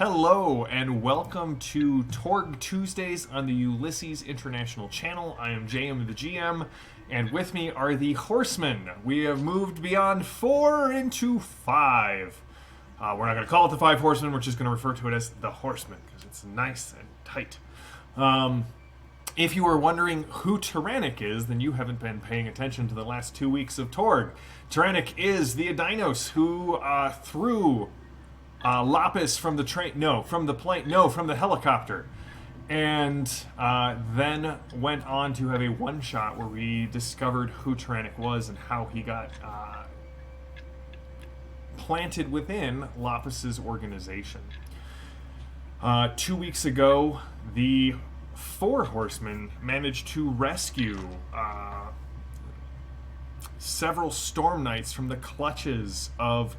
Hello and welcome to Torg Tuesdays on the Ulysses International channel. I am JM the GM, and with me are the Horsemen. We have moved beyond 4 into 5. We're not going to call it the 5 Horsemen, we're just going to refer to it as the Horsemen because it's nice and tight. If you are wondering who Tyrannic is, then you haven't been paying attention to the last 2 weeks of Torg. Tyrannic is the Adinos who threw Lapis from the train, from the helicopter, and then went on to have a one-shot where we discovered who Tyrannic was and how he got planted within Lapis's organization. 2 weeks ago, the 4 horsemen managed to rescue several Storm Knights from the clutches of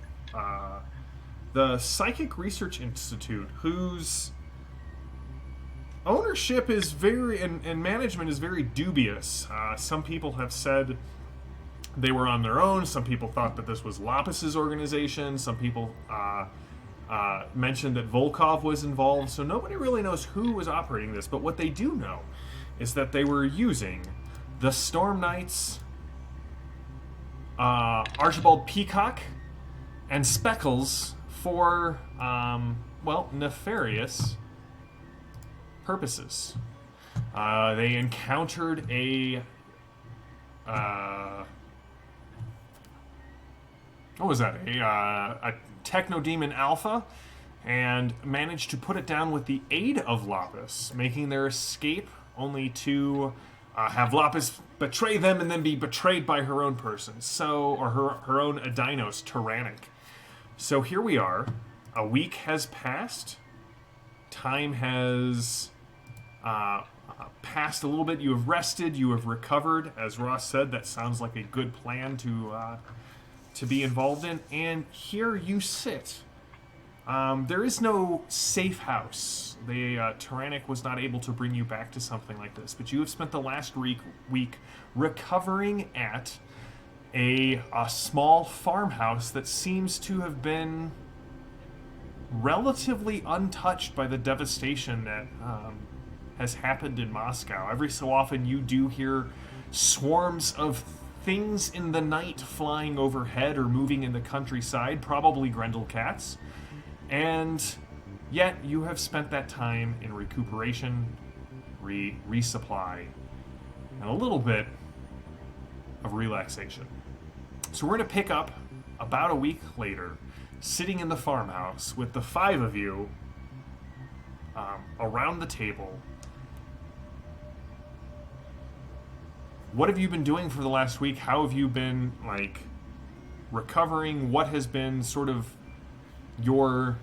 the Psychic Research Institute, whose ownership is and management is very dubious. Some people have said they were on their own. Some people thought that this was Lapis's organization. Some people mentioned that Volkov was involved. So nobody really knows who was operating this. But what they do know is that they were using the Storm Knights, Archibald Peacock, and Speckles for, nefarious purposes. They encountered a Techno-Demon Alpha and managed to put it down with the aid of Lapis, making their escape only to have Lapis betray them and then be betrayed by her own person, or her own Adinos, Tyrannic. So here we are. A week has passed. Time has passed a little bit. You have rested. You have recovered. As Ross said, that sounds like a good plan to be involved in. And here you sit. There is no safe house. The Tyrannic was not able to bring you back to something like this. But you have spent the last week recovering at a small farmhouse that seems to have been relatively untouched by the devastation that has happened in Moscow. Every so often you do hear swarms of things in the night flying overhead or moving in the countryside, probably Grendel cats, and yet you have spent that time in recuperation, resupply, and a little bit of relaxation. So we're going to pick up about a week later, sitting in the farmhouse with the 5 of you around the table. What have you been doing for the last week? How have you been, recovering? What has been sort of your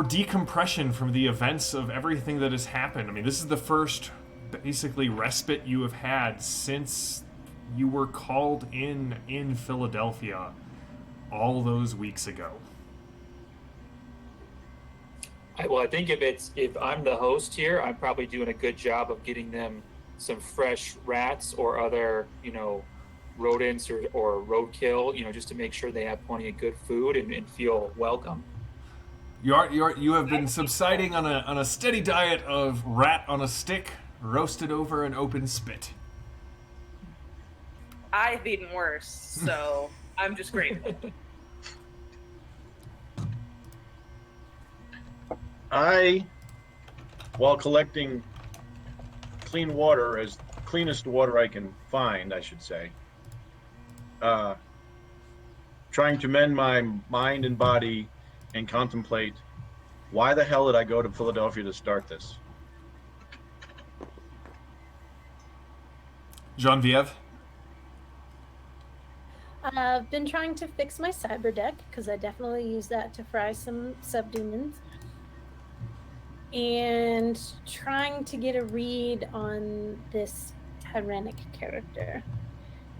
decompression from the events of everything that has happened? I mean, this is the first, basically, respite you have had since you were called in Philadelphia all those weeks ago. I think if I'm the host here, I'm probably doing a good job of getting them some fresh rats or other, rodents or roadkill, just to make sure they have plenty of good food and feel welcome. You have been subsiding on a steady diet of rat on a stick, roasted over an open spit. I've eaten worse, so I'm just grateful. While collecting clean water, as cleanest water I can find, I should say, trying to mend my mind and body and contemplate, why the hell did I go to Philadelphia to start this? Genevieve? I've been trying to fix my cyber deck, because I definitely use that to fry some subdemons. And trying to get a read on this Tyrannic character.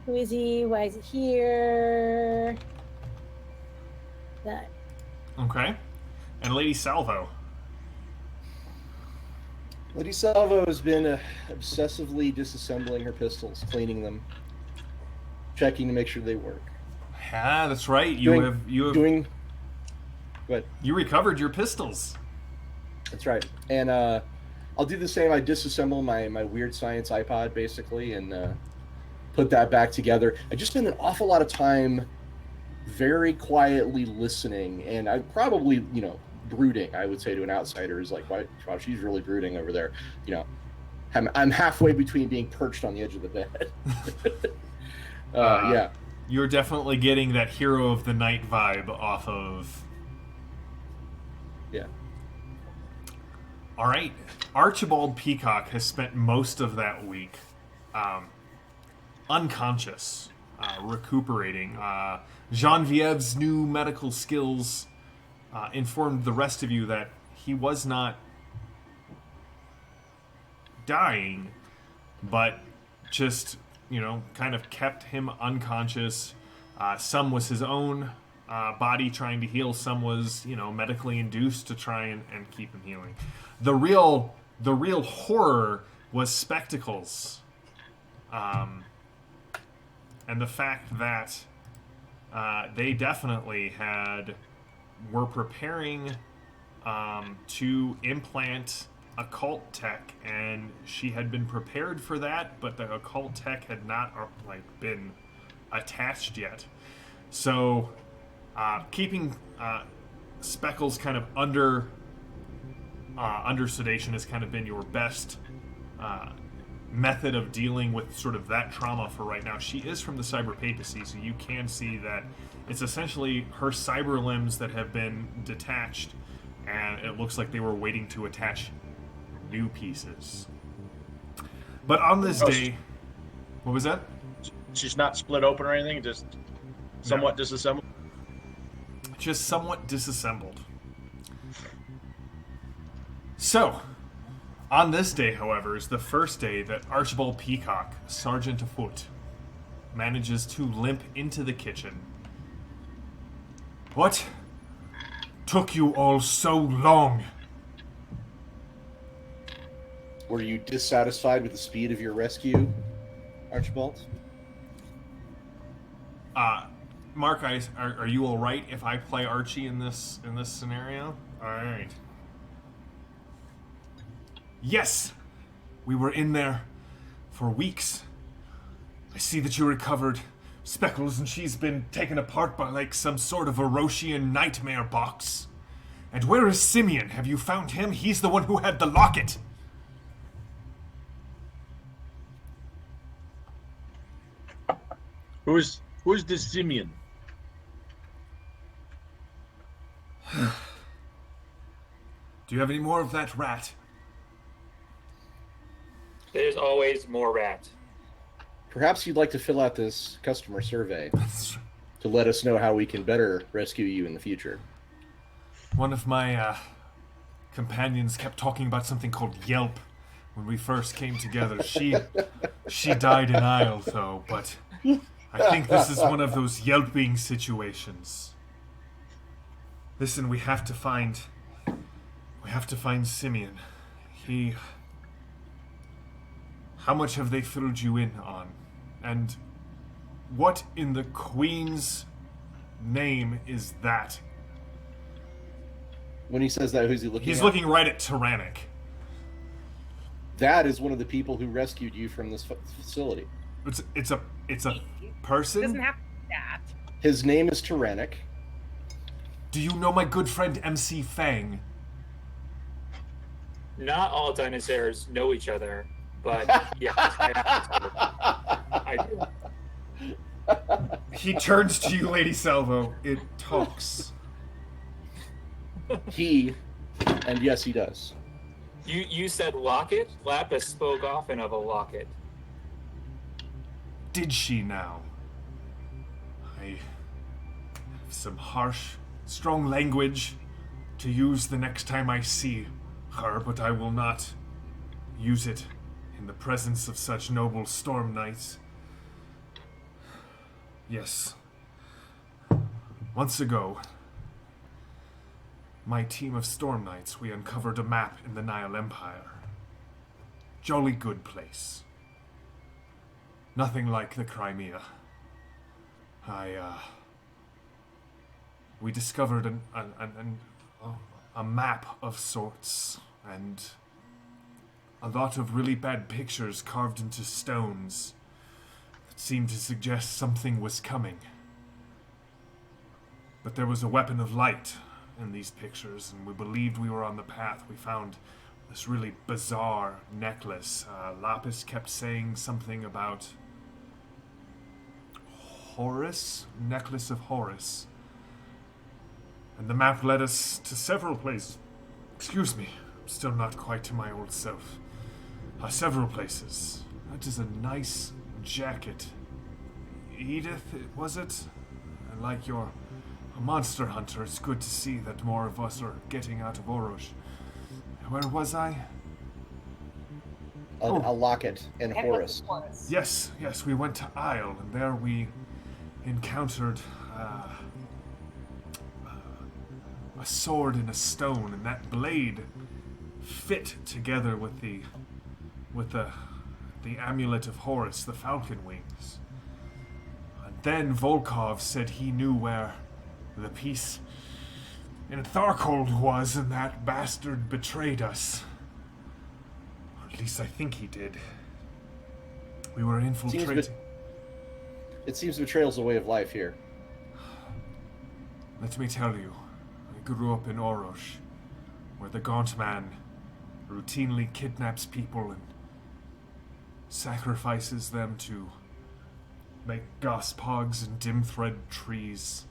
Who is he? Why is he here? That. Okay. And Lady Salvo? Lady Salvo has been obsessively disassembling her pistols, cleaning them, checking to make sure they work. Yeah, that's right. You have But You recovered your pistols. that's right. And I'll do the same. I disassemble my weird science iPod basically, and put that back together. I just spent an awful lot of time very quietly listening, and I probably, brooding. I would say to an outsider is like, wow, she's really brooding over there. I'm halfway between being perched on the edge of the bed. Yeah. You're definitely getting that hero of the night vibe off of. Yeah. All right. Archibald Peacock has spent most of that week unconscious, recuperating. Genevieve's new medical skills informed the rest of you that he was not dying, but just, kind of kept him unconscious. Some was his own body trying to heal, some was, medically induced to try and keep him healing. The real horror was spectacles. And the fact that they definitely were preparing to implant occult tech, and she had been prepared for that, but the occult tech had not been attached yet. So keeping Speckles kind of under sedation has kind of been your best method of dealing with sort of that trauma for right now. She is from the cyber papacy, so you can see that it's essentially her cyber limbs that have been detached, and it looks like they were waiting to attach new pieces. But on this day, what was that? She's not split open or anything, just somewhat disassembled? Just somewhat disassembled. So, on this day, however, is the first day that Archibald Peacock, sergeant afoot, manages to limp into the kitchen. What took you all so long? Were you dissatisfied with the speed of your rescue, Archibald? Mark, are you all right if I play Archie in this scenario? All right. Yes, we were in there for weeks. I see that you recovered Speckles, and she's been taken apart by some sort of Erosian nightmare box. And where is Simeon? Have you found him? He's the one who had the locket. Who's this Simeon? Do you have any more of that rat? There's always more rat. Perhaps you'd like to fill out this customer survey to let us know how we can better rescue you in the future. One of my companions kept talking about something called Yelp when we first came together. She died in aisle, though, but I think this is one of those Yelping situations. Listen, we have to find Simeon. How much have they filled you in on? And what in the Queen's name is that? When he says that, who's he looking He's at? looking right at Tyrannic. That is one of the people who rescued you from this facility. It's a Doesn't person? have that. His name is Tyrannic. Do you know my good friend MC Fang? Not all dinosaurs know each other, but yes, I do. He turns to you, Lady Salvo. It talks. And yes, he does. You said locket? Lapis spoke often of a locket. Did she now? I have some harsh, strong language to use the next time I see her, but I will not use it in the presence of such noble storm knights. Yes. Months ago, my team of storm knights, we uncovered a map in the Nile Empire. Jolly good place. Nothing like the Crimea. we discovered a map of sorts, and a lot of really bad pictures carved into stones that seemed to suggest something was coming. But there was a weapon of light in these pictures, and we believed we were on the path. We found this really bizarre necklace. Lapis kept saying something about Horus, necklace of Horus. And the map led us to several places. Excuse me, I'm still not quite to my old self. Several places. That is a nice jacket. Edith, was it? I like your a monster hunter. It's good to see that more of us are getting out of Orosh. Where was I? A locket and Horus. Yes, we went to Isle, and there we encountered a sword and a stone, and that blade fit together with the amulet of Horus, the falcon wings. And then Volkov said he knew where the piece in Tharkold was, and that bastard betrayed us. Or at least I think he did. We were infiltrated. It seems betrayal's a way of life here. Let me tell you, I grew up in Orosh, where the Gaunt Man routinely kidnaps people and sacrifices them to make gospogs and dim thread trees.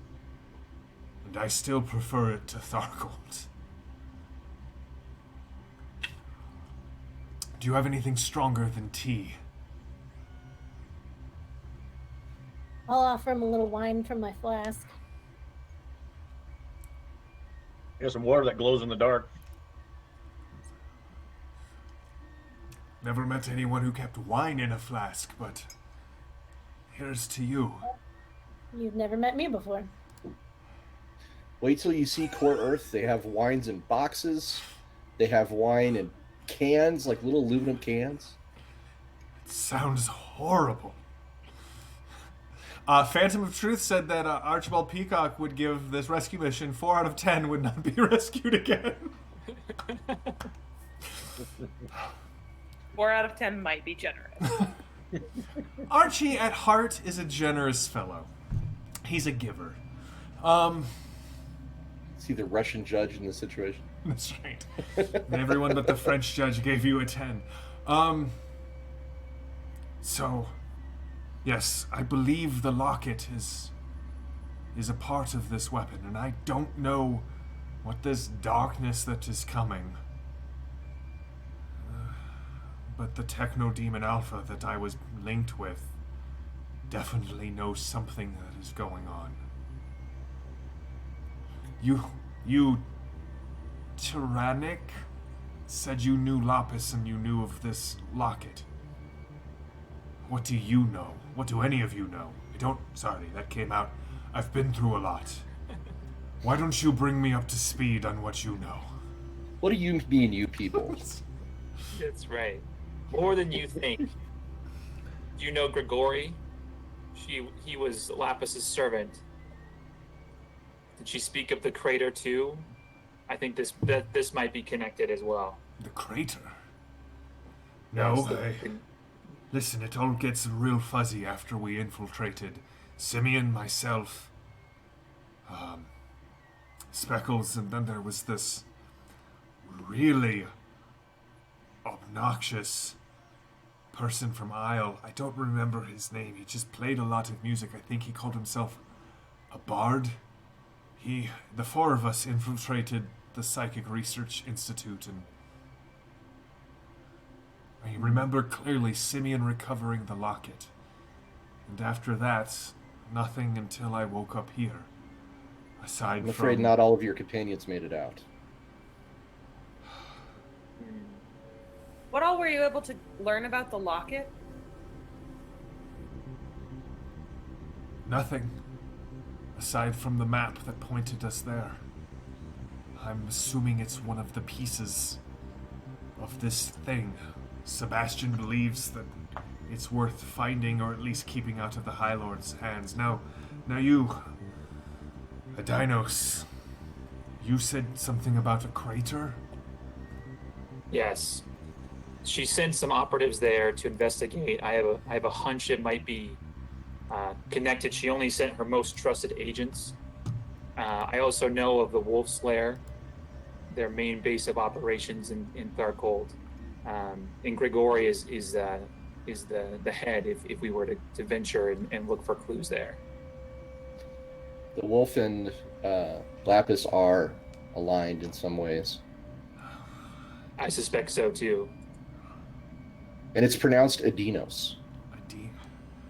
And I still prefer it to Thargold. Do you have anything stronger than tea? I'll offer him a little wine from my flask. Here's some water that glows in the dark. Never met anyone who kept wine in a flask, but here's to you. You've never met me before. Wait till you see Core Earth. They have wines in boxes. They have wine in cans, like little aluminum cans. It sounds horrible. Phantom of Truth said that Archibald Peacock would give this rescue mission 4 out of 10 would not be rescued again. 4 out of 10 might be generous. Archie, at heart, is a generous fellow. He's a giver. See the Russian judge in this situation. That's right. And everyone but the French judge gave you a 10. So, yes, I believe the locket is a part of this weapon, and I don't know what this darkness that is coming. But the Techno-Demon Alpha that I was linked with definitely knows something that is going on. You Tyrannic said you knew Lapis and you knew of this locket. What do you know? What do any of you know? Sorry, that came out. I've been through a lot. Why don't you bring me up to speed on what you know? What do you mean, you people? That's right. More than you think. Do you know Grigori? He was Lapis's servant. Did she speak of the crater too? I think this might be connected as well. The crater? No, listen, it all gets real fuzzy after we infiltrated. Simeon, myself, Speckles, and then there was this really obnoxious person from Isle. I don't remember his name. He just played a lot of music. I think he called himself a bard. The 4 of us infiltrated the Psychic Research Institute, and I remember clearly Simeon recovering the locket. And after that, nothing until I woke up here. I'm afraid not all of your companions made it out. What all were you able to learn about the locket? Nothing. Aside from the map that pointed us there. I'm assuming it's one of the pieces of this thing. Sebastian believes that it's worth finding or at least keeping out of the High Lord's hands. Now you... Adinos. You said something about a crater? Yes. She sent some operatives there to investigate. I have a hunch it might be connected. She only sent her most trusted agents. I also know of the Wolf's Lair, their main base of operations in Tharcold. And Grigori is the head if we were to venture and look for clues there. The wolf and Lapis are aligned in some ways. I suspect so too. And it's pronounced Adinos.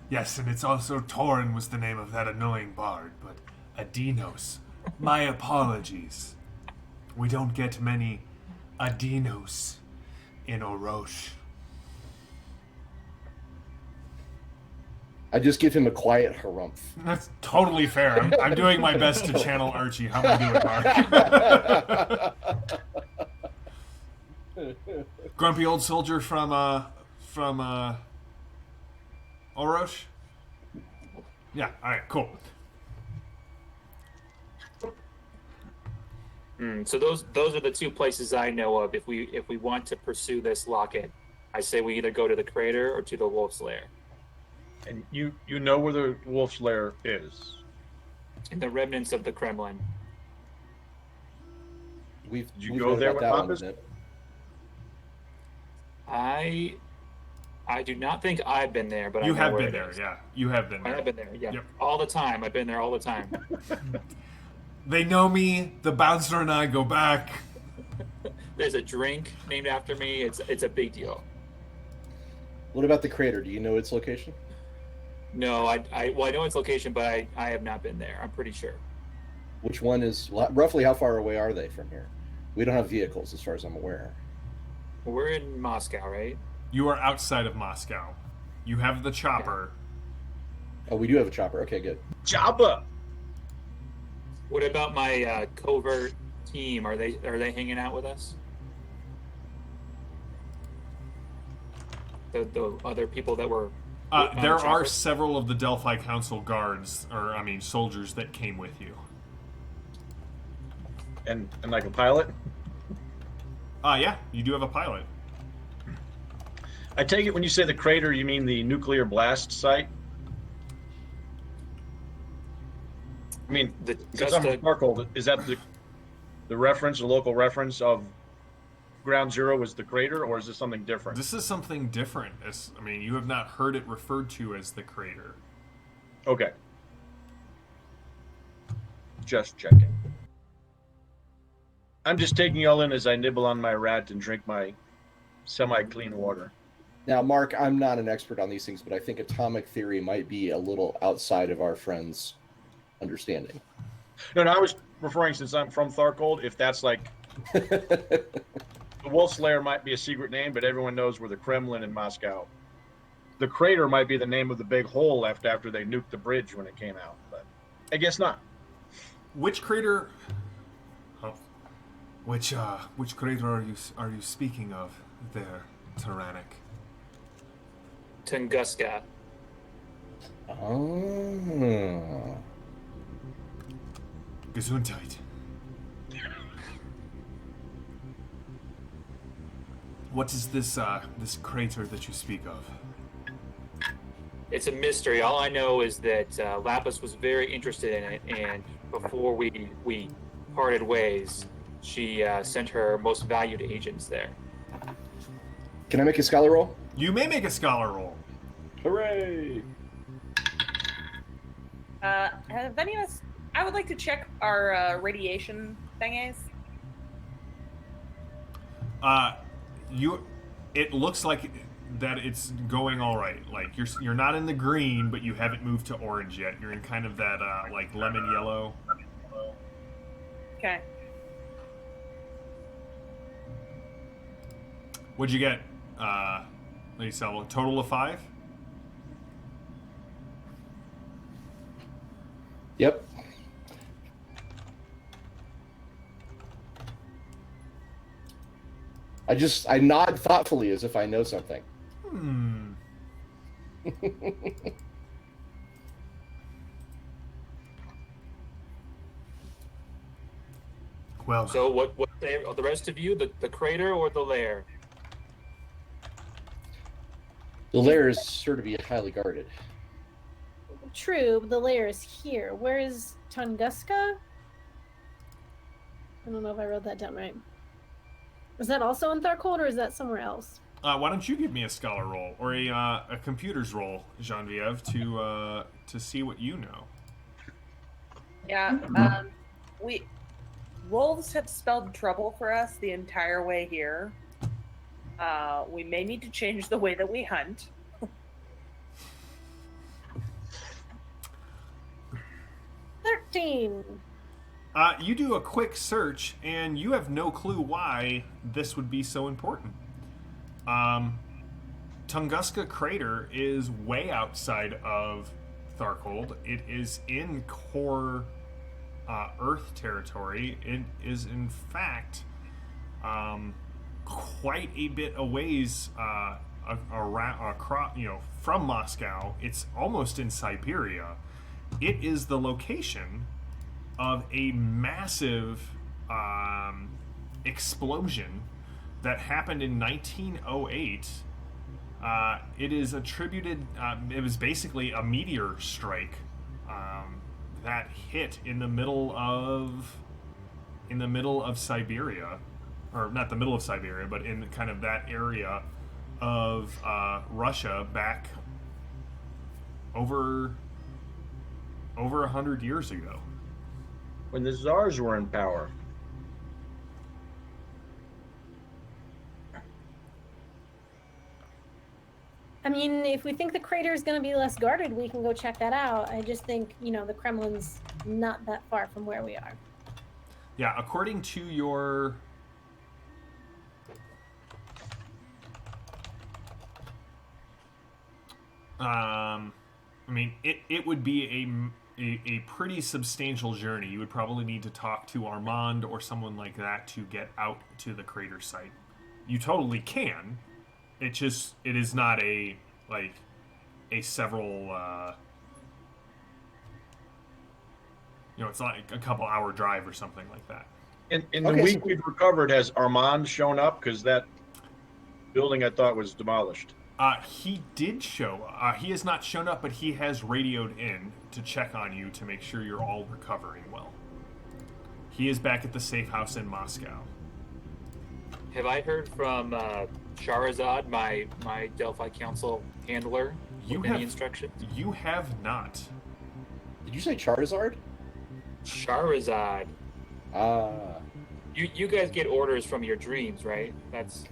Yes, and it's also Torin was the name of that annoying bard, but Adinos. My apologies. We don't get many Adinos in Orosh. I just give him a quiet harumph. That's totally fair. I'm doing my best to channel Archie. How am I doing, Mark? Grumpy old soldier from Orosh? Yeah, alright, cool. So those are the two places I know of. If we want to pursue this locket, I say we either go to the crater or to the Wolf's Lair. And you know where the Wolf's Lair is? And the remnants of the Kremlin. We've you go there with Lapis? I do not think I've been there, but you I know have where been there. is. Yeah, you have been there. I have been there. Yeah, Yep. all the time. I've been there all the time. They know me. The bouncer and I go back. There's a drink named after me. It's a big deal. What about the crater? Do you know its location? No, I know its location, but I have not been there. I'm pretty sure. Which one is roughly how far away are they from here? We don't have vehicles, as far as I'm aware. We're in Moscow, right? You are outside of Moscow. You have the chopper. Oh, we do have a chopper. Okay, good. Chopper. What about my covert team? Are they hanging out with us? The other people that were. There are chopper? several of the Delphi Council guards, soldiers that came with you. And like a pilot? Yeah, you do have a pilot. I take it when you say the crater, you mean the nuclear blast site? I mean, because I'm from Tharcold, is that the reference, the local reference of Ground Zero is the crater, or is this something different? This is something different. You have not heard it referred to as the crater. Okay. Just checking. I'm just taking y'all in as I nibble on my rat and drink my semi-clean water. Now, Mark, I'm not an expert on these things, but I think atomic theory might be a little outside of our friend's understanding. No, I was referring, since I'm from Tharcold, if that's like... The Wolf's Lair might be a secret name, but everyone knows we're the Kremlin in Moscow. The crater might be the name of the big hole left after they nuked the bridge when it came out, but I guess not. Which crater... Oh. Which crater are you speaking of there, Tyrannic? Tunguska. Oh. Gesundheit. What is this crater that you speak of? It's a mystery. All I know is that Lapis was very interested in it, and before we parted ways, she sent her most valued agents there. Can I make a scholar roll? You may make a scholar roll. Hooray! Have any of us? I would like to check our radiation thingies. It looks like that it's going all right. Like you're not in the green, but you haven't moved to orange yet. You're in kind of that like lemon yellow. Okay. What'd you get, Lady Salvo? Total of 5? Yep. I nod thoughtfully as if I know something. Well, So what say the rest of you? The crater or the lair? The lair is sure to be highly guarded. True, but the lair is here. Where is Tunguska? I don't know if I wrote that down right. Is that also in Tharcold, or is that somewhere else? why don't you give me a scholar roll or a computer's roll, Genevieve, to see what you know? Yeah. Wolves have spelled trouble for us the entire way here. We may need to change the way that we hunt. 13. You do a quick search, and you have no clue why this would be so important. Tunguska Crater is way outside of Tharcold. It is in core Earth territory. It is, in fact, quite a bit a ways from Moscow. It's almost in Siberia. It is the location of a massive explosion that happened in 1908. It is attributed. It was basically a meteor strike that hit in the middle of Siberia, or not the middle of Siberia, but in kind of that area of Russia back over 100 years ago. When the Tsars were in power. I mean, if we think the crater is going to be less guarded, we can go check that out. I just think, the Kremlin's not that far from where we are. Yeah, according to your it would be a pretty substantial journey. You would probably need to talk to Armand or someone like that to get out to the crater site. You totally can. It is not a several it's not a couple hour drive or something like that. In the week we've recovered, has Armand shown up? Because that building I thought was demolished. He did show. He has not shown up, but he has radioed in to check on you to make sure you're all recovering well. He is back at the safe house in Moscow. Have I heard from Shahrazad, my Delphi Council handler, with any instructions? You have not. Did you say Charizard? Shahrazad. Ah. You guys get orders from your dreams, right? That's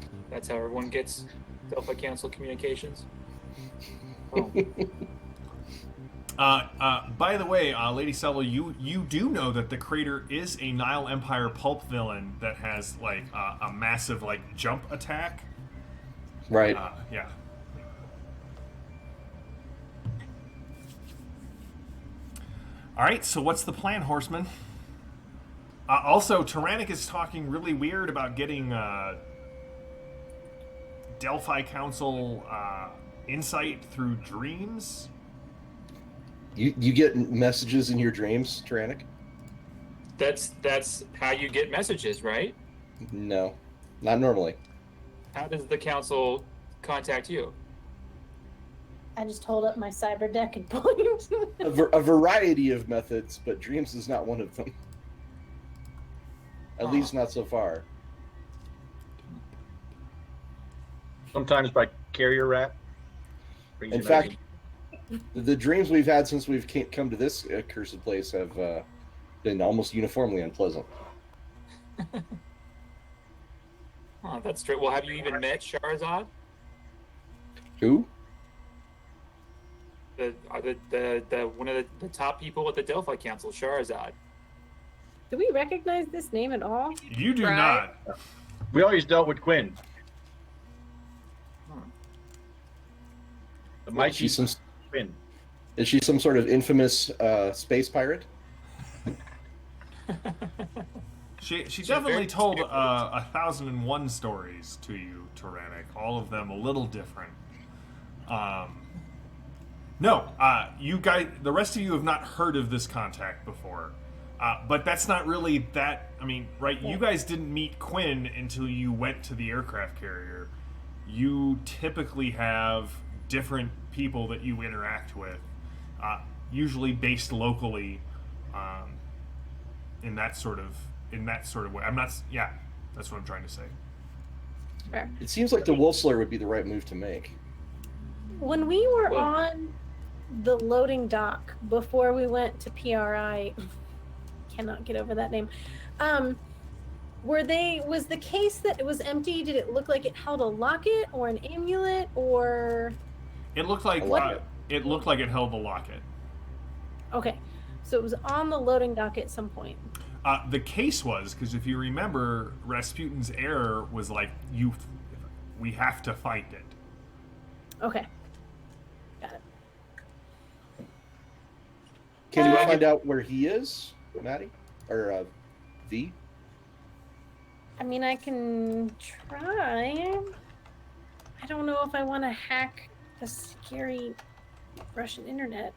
how everyone gets Delphi Council communications. Oh. By the way, Lady Selva, you do know that the crater is a Nile Empire pulp villain that has a massive jump attack. Right. Yeah. All right. So what's the plan, Horseman? Also, Tyrannic is talking really weird about getting Delphi Council insight through dreams. You get messages in your dreams, Tyrannic? That's how you get messages, right? No, not normally. How does the council contact you? I just hold up my cyber deck and point. A variety of methods, but dreams is not one of them. At least not so far. Sometimes by carrier rat. In fact, the dreams we've had since we've come to this cursed place have been almost uniformly unpleasant. Oh, that's true. Well, have you even met Shahrazad? Who? The one of the top people at the Delphi Council, Shahrazad. Do we recognize this name at all? You do Right. not. We always dealt with Quinn. The mighty Quinn. Is she some sort of infamous space pirate? She definitely told 1,001 stories to you, Tyrannic. All of them a little different. No, you guys, the rest of you have not heard of this contact before. But that's not really that. I mean, right? You guys didn't meet Quinn until you went to the aircraft carrier. You typically have different people that you interact with, usually based locally, in that sort of way. I'm not. Yeah, that's what I'm trying to say. Fair. It seems like the Wolf Slayer would be the right move to make. When we were Well- on the loading dock before we went to PRI, cannot get over that name. Was the case that it was empty? Did it look like it held a locket or an amulet, or It looked like What? it looked like it held the locket. okay, so it was on the loading dock at some point. The case was because if you remember, Rasputin's heir was like, we have to find it. Okay, got it. Can you Uh, find out where he is, Maddie? Or V? I mean, I can try. I don't know if I want to hack the scary Russian internet.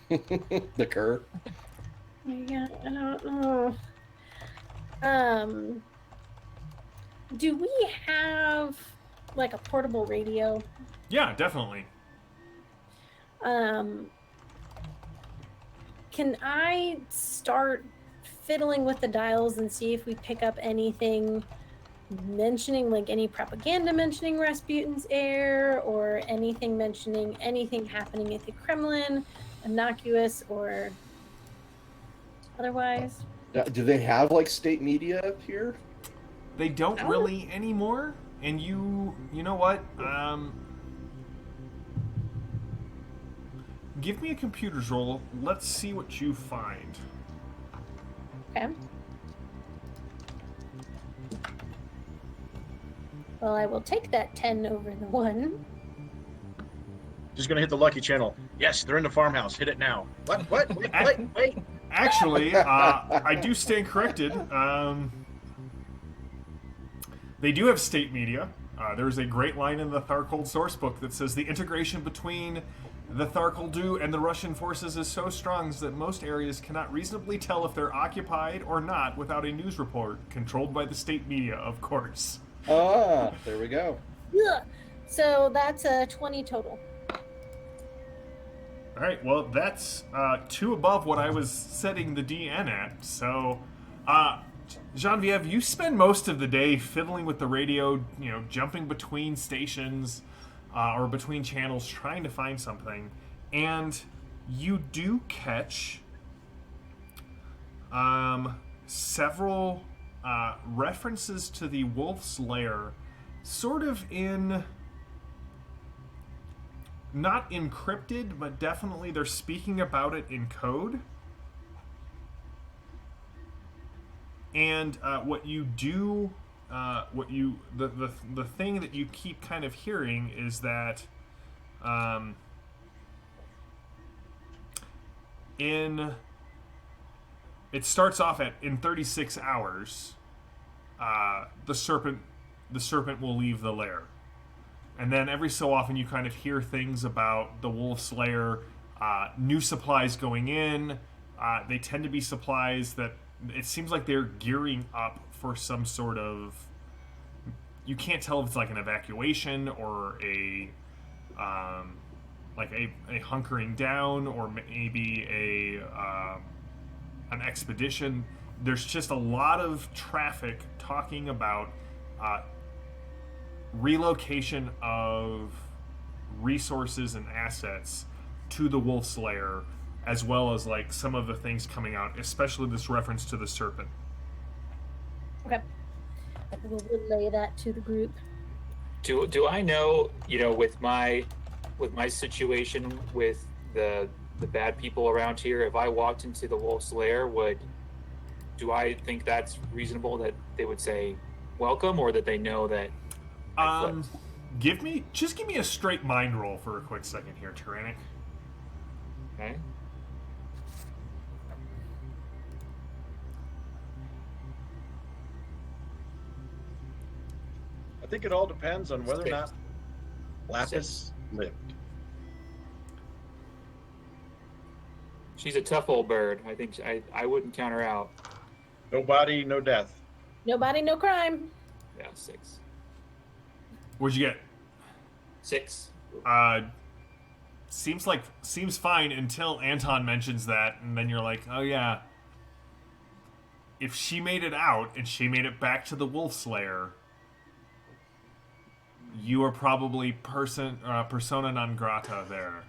The cur. Yeah, I don't know. Do we have like a portable radio? Yeah, definitely. Can I start fiddling with the dials and see if we pick up anything mentioning, like any propaganda mentioning Rasputin's heir, or anything mentioning anything happening at the Kremlin, innocuous or otherwise? Do they have like state media up here? They don't Oh. really anymore. And you know what? Give me a computer's roll. Let's see what you find. Okay. Well, I will take that 10 over the 1. Just gonna hit the lucky channel. Yes, they're in the farmhouse. Hit it now. What? Wait. Actually, I do stand corrected. They do have state media. There's a great line in the Tharkold sourcebook that says the integration between the Tharkoldu and the Russian forces is so strong that most areas cannot reasonably tell if they're occupied or not without a news report controlled by the state media, of course. Ah, there we go. Ugh. So that's a 20 total. All right, well, that's 2 above what I was setting the DN at. So, Genevieve, you spend most of the day fiddling with the radio, jumping between stations or between channels trying to find something. And you do catch several references to the Wolf's Lair, sort of in... not encrypted, but definitely they're speaking about it in code. And what you do, the thing that you keep kind of hearing is that it starts off in 36 hours, the serpent will leave the lair. And then every so often you kind of hear things about the Wolf's Lair, new supplies going in. They tend to be supplies that it seems like they're gearing up for some sort of... You can't tell if it's like an evacuation or a hunkering down, or maybe an expedition. There's just a lot of traffic talking about relocation of resources and assets to the Wolf's Lair, as well as like some of the things coming out, especially this reference to the serpent. Okay. We'll relay that to the group. Do I know, with my situation with the bad people around here, if I walked into the Wolf's Lair, do I think that's reasonable that they would say welcome, or that they know that I flipped? Give me a straight mind roll for a quick second here, Tyrannic. Okay. I think it all depends on whether or not Lapis lived. She's a tough old bird. I think I wouldn't count her out. No body, no death. No body, no crime. Yeah, 6. What'd you get? 6. Seems fine until Anton mentions that, and then you're like, oh yeah. If she made it out and she made it back to the Wolf Slayer, you are probably persona non grata there.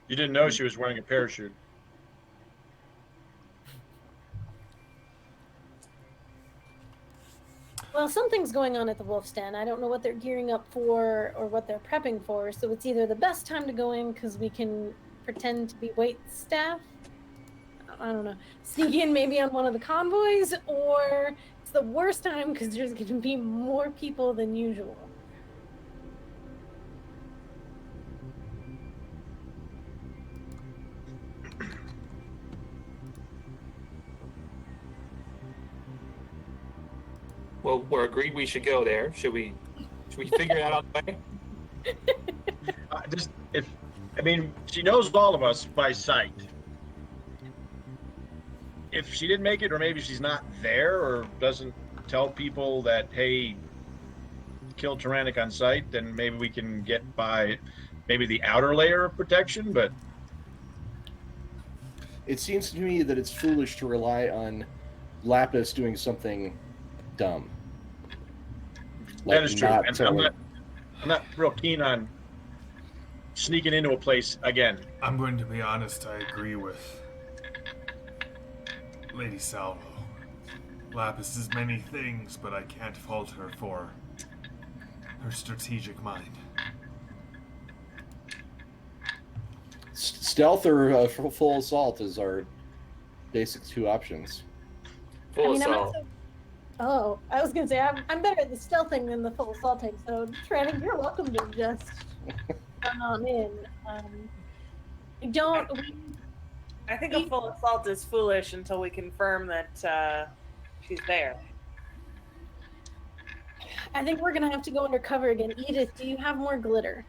You didn't know she was wearing a parachute. Well, something's going on at the Wolf's Den. I don't know what they're gearing up for or what they're prepping for, so it's either the best time to go in because we can pretend to be wait staff. I don't know. Sneak in maybe on one of the convoys, or it's the worst time because there's going to be more people than usual. Well, we're agreed we should go there. Should we figure it out on the way? She knows all of us by sight. If she didn't make it, or maybe she's not there, or doesn't tell people that, hey, killed Tyrannic on sight, then maybe we can get by maybe the outer layer of protection, but It seems to me that it's foolish to rely on Lapis doing something dumb. that is true. not And telling- I'm not real keen on sneaking into a place again. I'm going to be honest, I agree with Lady Salvo. Lapis is many things, but I can't fault her for her strategic mind. Stealth or full assault is our basic 2 options. Full I'm assault. also... Oh, I was going to say, I'm better at the stealthing than the full assaulting, so Tranning, you're welcome to just run on in. I think a full assault is foolish until we confirm that she's there. I think we're going to have to go undercover again. Edith, do you have more glitter?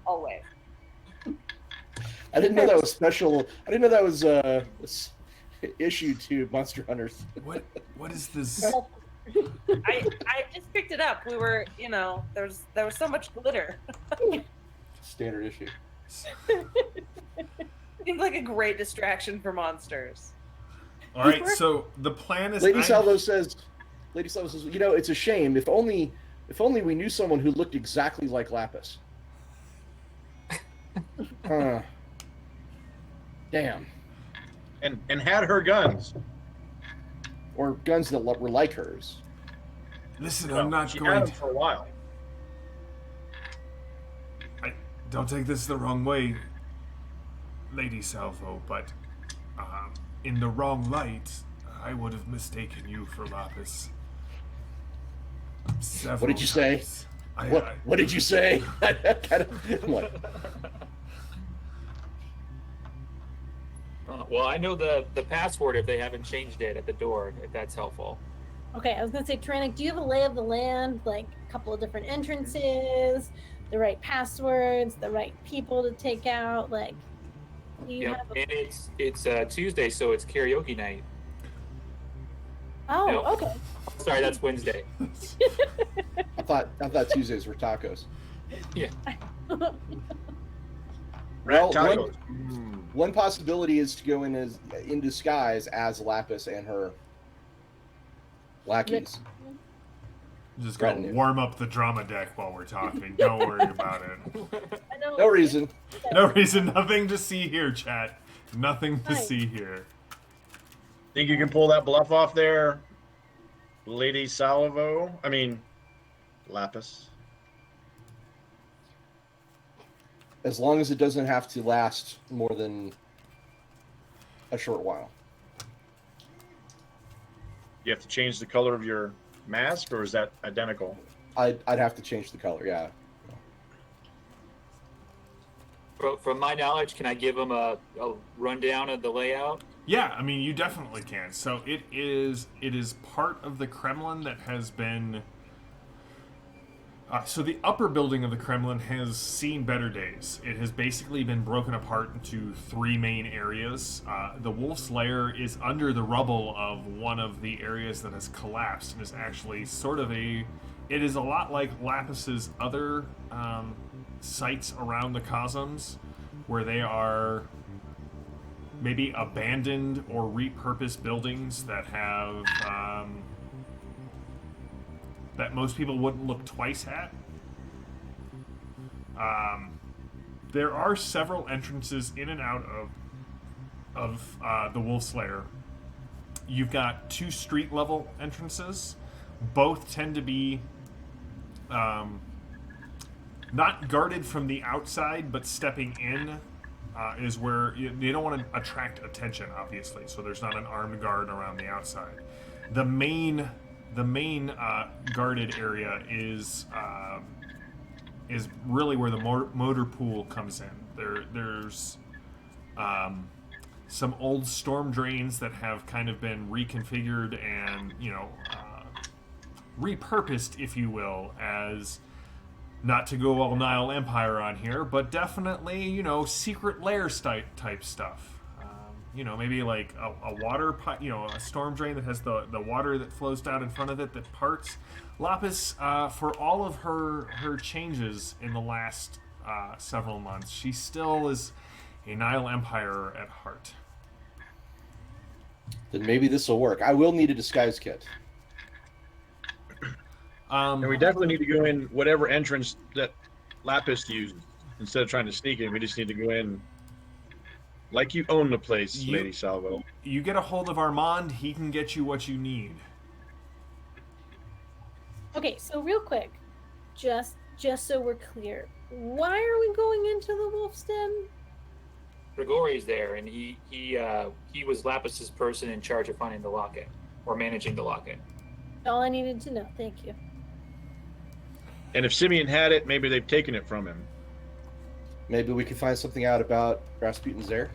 Always. I didn't know that was special. I didn't know that was issued to Monster Hunters. What is this? I just picked it up. We were, there was so much glitter. Standard issue. Seems like a great distraction for monsters. All right, so the plan is Lady Salvo says, it's a shame. If only we knew someone who looked exactly like Lapis. Damn. And had her guns. Or guns that were like hers. Listen, Well, I'm not she going had to... them for a while. Don't take this the wrong way, Lady Salvo, but in the wrong light, I would have mistaken you for Lapis. What did you say? What did you say? What? Well, I know the password if they haven't changed it at the door, if that's helpful. Okay, I was going to say, Trannic, do you have a lay of the land, like a couple of different entrances, the right passwords, the right people to take out? Like, do you have And it's Tuesday, so it's karaoke night. Oh, Nope. okay. Sorry, that's Wednesday. I thought Tuesdays were tacos. Yeah. Well, Tacos. one possibility is to go in disguise as Lapis and her lackeys. Just go Retinue. warm up the drama deck while we're talking. Don't worry about it. I know. No reason. No reason. Nothing to see here, chat. Nothing to Right. see here. Think you can pull that bluff off there, Lady Salvo? Lapis. As long as it doesn't have to last more than a short while. You have to change the color of your mask, or is that identical? I'd have to change the color, yeah. From my knowledge, can I give them a rundown of the layout? Yeah, you definitely can. So it is part of the Kremlin that has been So the upper building of the Kremlin has seen better days. It has basically been broken apart into 3 main areas. The Wolf's Lair is under the rubble of one of the areas that has collapsed and is actually sort of a... It is a lot like Lapis's other sites around the Cosms, where they are maybe abandoned or repurposed buildings that have... that most people wouldn't look twice at. There are several entrances in and out of the Wolf's Lair. You've got 2 street level entrances. Both tend to be not guarded from the outside, but stepping in is where you don't want to attract attention, obviously. So there's not an armed guard around the outside. The main guarded area is really where the motor pool comes in. There's some old storm drains that have kind of been reconfigured and repurposed, if you will, as not to go all Nile Empire on here, but definitely secret lair type stuff. Maybe like a water pipe, a storm drain that has the water that flows down in front of it that parts. Lapis, for all of her changes in the last several months, she still is a Nile Empire at heart. Then maybe this will work. I will need a disguise kit. And we definitely need to go in whatever entrance that Lapis uses. Instead of trying to sneak in, we just need to go in like you own the place, Lady Salvo. You get a hold of Armand, he can get you what you need. Okay, so real quick, just so we're clear, why are we going into the Wolf's Den? Grigori's there, and he was Lapis's person in charge of finding the locket or managing the locket. All I needed to know. Thank you. And if Simeon had it, maybe they've taken it from him. Maybe we could find something out about Rasputin's heir.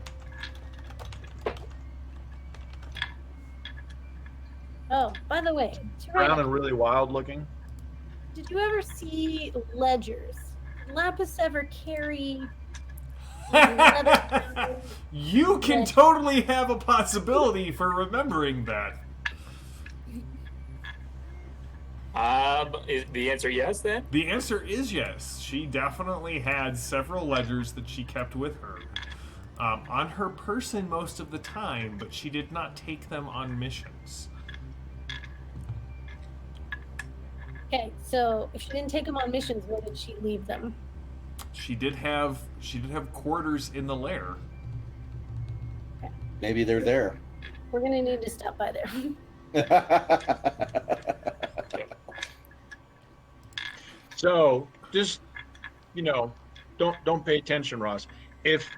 Oh, by the way, Brown and really wild looking. Did you ever see ledgers? Did Lapis ever carry? You can totally have a possibility for remembering that. Is the answer yes, then? The answer is yes. She definitely had several ledgers that she kept with her. On her person most of the time, but she did not take them on missions. Okay, so if she didn't take them on missions, where did she leave them? She did have quarters in the lair. Okay. Maybe they're there. We're gonna need to stop by there. So just don't pay attention, Ross. If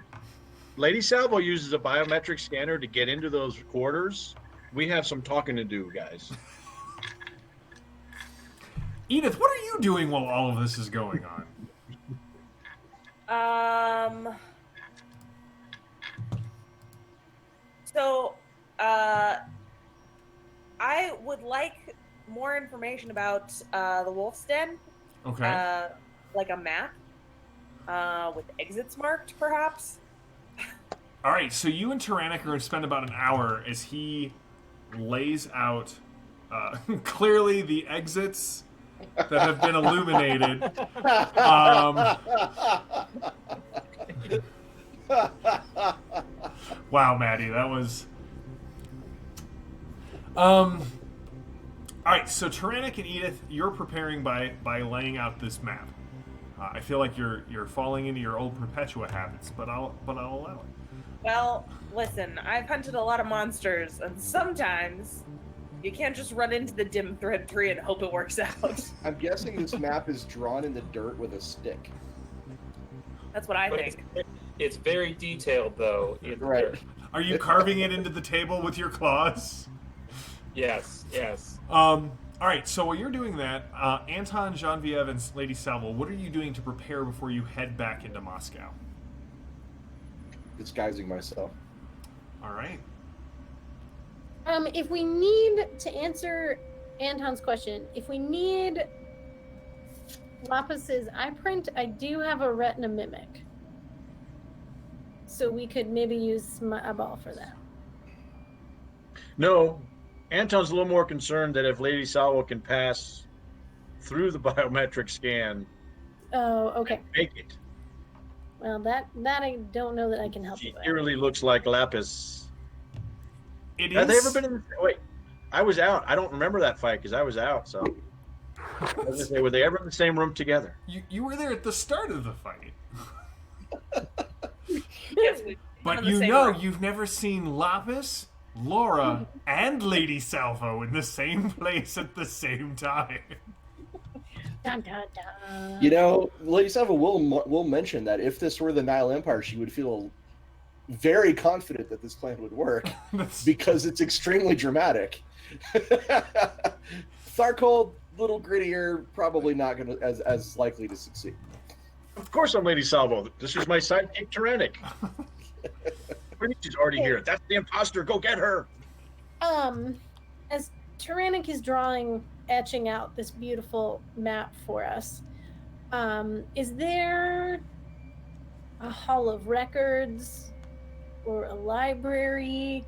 Lady Salvo uses a biometric scanner to get into those quarters, we have some talking to do, guys. Edith, what are you doing while all of this is going on? So, I would like more information about the Wolf's Den. Okay. Like a map with exits marked, perhaps. All right, so you and Tyrannic are going to spend about an hour as he lays out clearly the exits that have been illuminated. Wow, Maddie, that was... All right, so Tyrannic and Edith, you're preparing by laying out this map. I feel like you're falling into your old Perpetua habits, but I'll allow it. Well, listen, I've hunted a lot of monsters, and sometimes you can't just run into the dim thread tree and hope it works out. I'm guessing this map is drawn in the dirt with a stick. That's what I think. It's very detailed, though. Right. Are you carving it into the table with your claws? Yes. All right, so while you're doing that, Anton, Genevieve, and Lady Salvo, what are you doing to prepare before you head back into Moscow? Disguising myself. All right. If we need to answer Anton's question, if we need Lapis's eye print, I do have a retina mimic. So we could maybe use a ball for that. No, Anton's a little more concerned that if Lady Salvo can pass through the biometric scan, Oh, okay. make it. Well, that I don't know that I can help you She with. eerily looks like Lapis. It Have they is. ever been in? Wait, I was out. I don't remember that fight because I was out. So, I was gonna say, were they ever in the same room together? You were there at the start of the fight. Yes, we've been But in the you same know, room. you've never seen Lapis, Laura, and Lady Salvo in the same place at the same time. Dun, dun, dun. You know, Lady Salvo will mention that if this were the Nile Empire, she would feel very confident that this plan would work That's- because it's extremely dramatic. Tharkold, little grittier, probably not going to as likely to succeed. Of course, I'm Lady Salvo. This is my sidekick, Tyrannic. She's already here. That's the imposter. Go get her. As Tyrannic is etching out this beautiful map for us, is there a hall of records or a library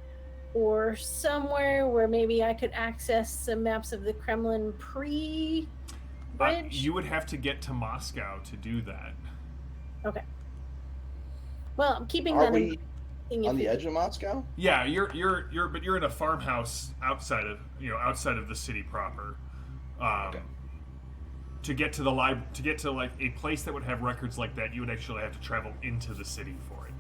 or somewhere where maybe I could access some maps of the Kremlin pre-bridge? you would have to get to Moscow to do that. Okay. Well, I'm keeping Are that in we mind if on the we- edge of Moscow? Yeah, you're in a farmhouse outside of the city proper. Okay. To get to like a place that would have records like that, you would actually have to travel into the city for it.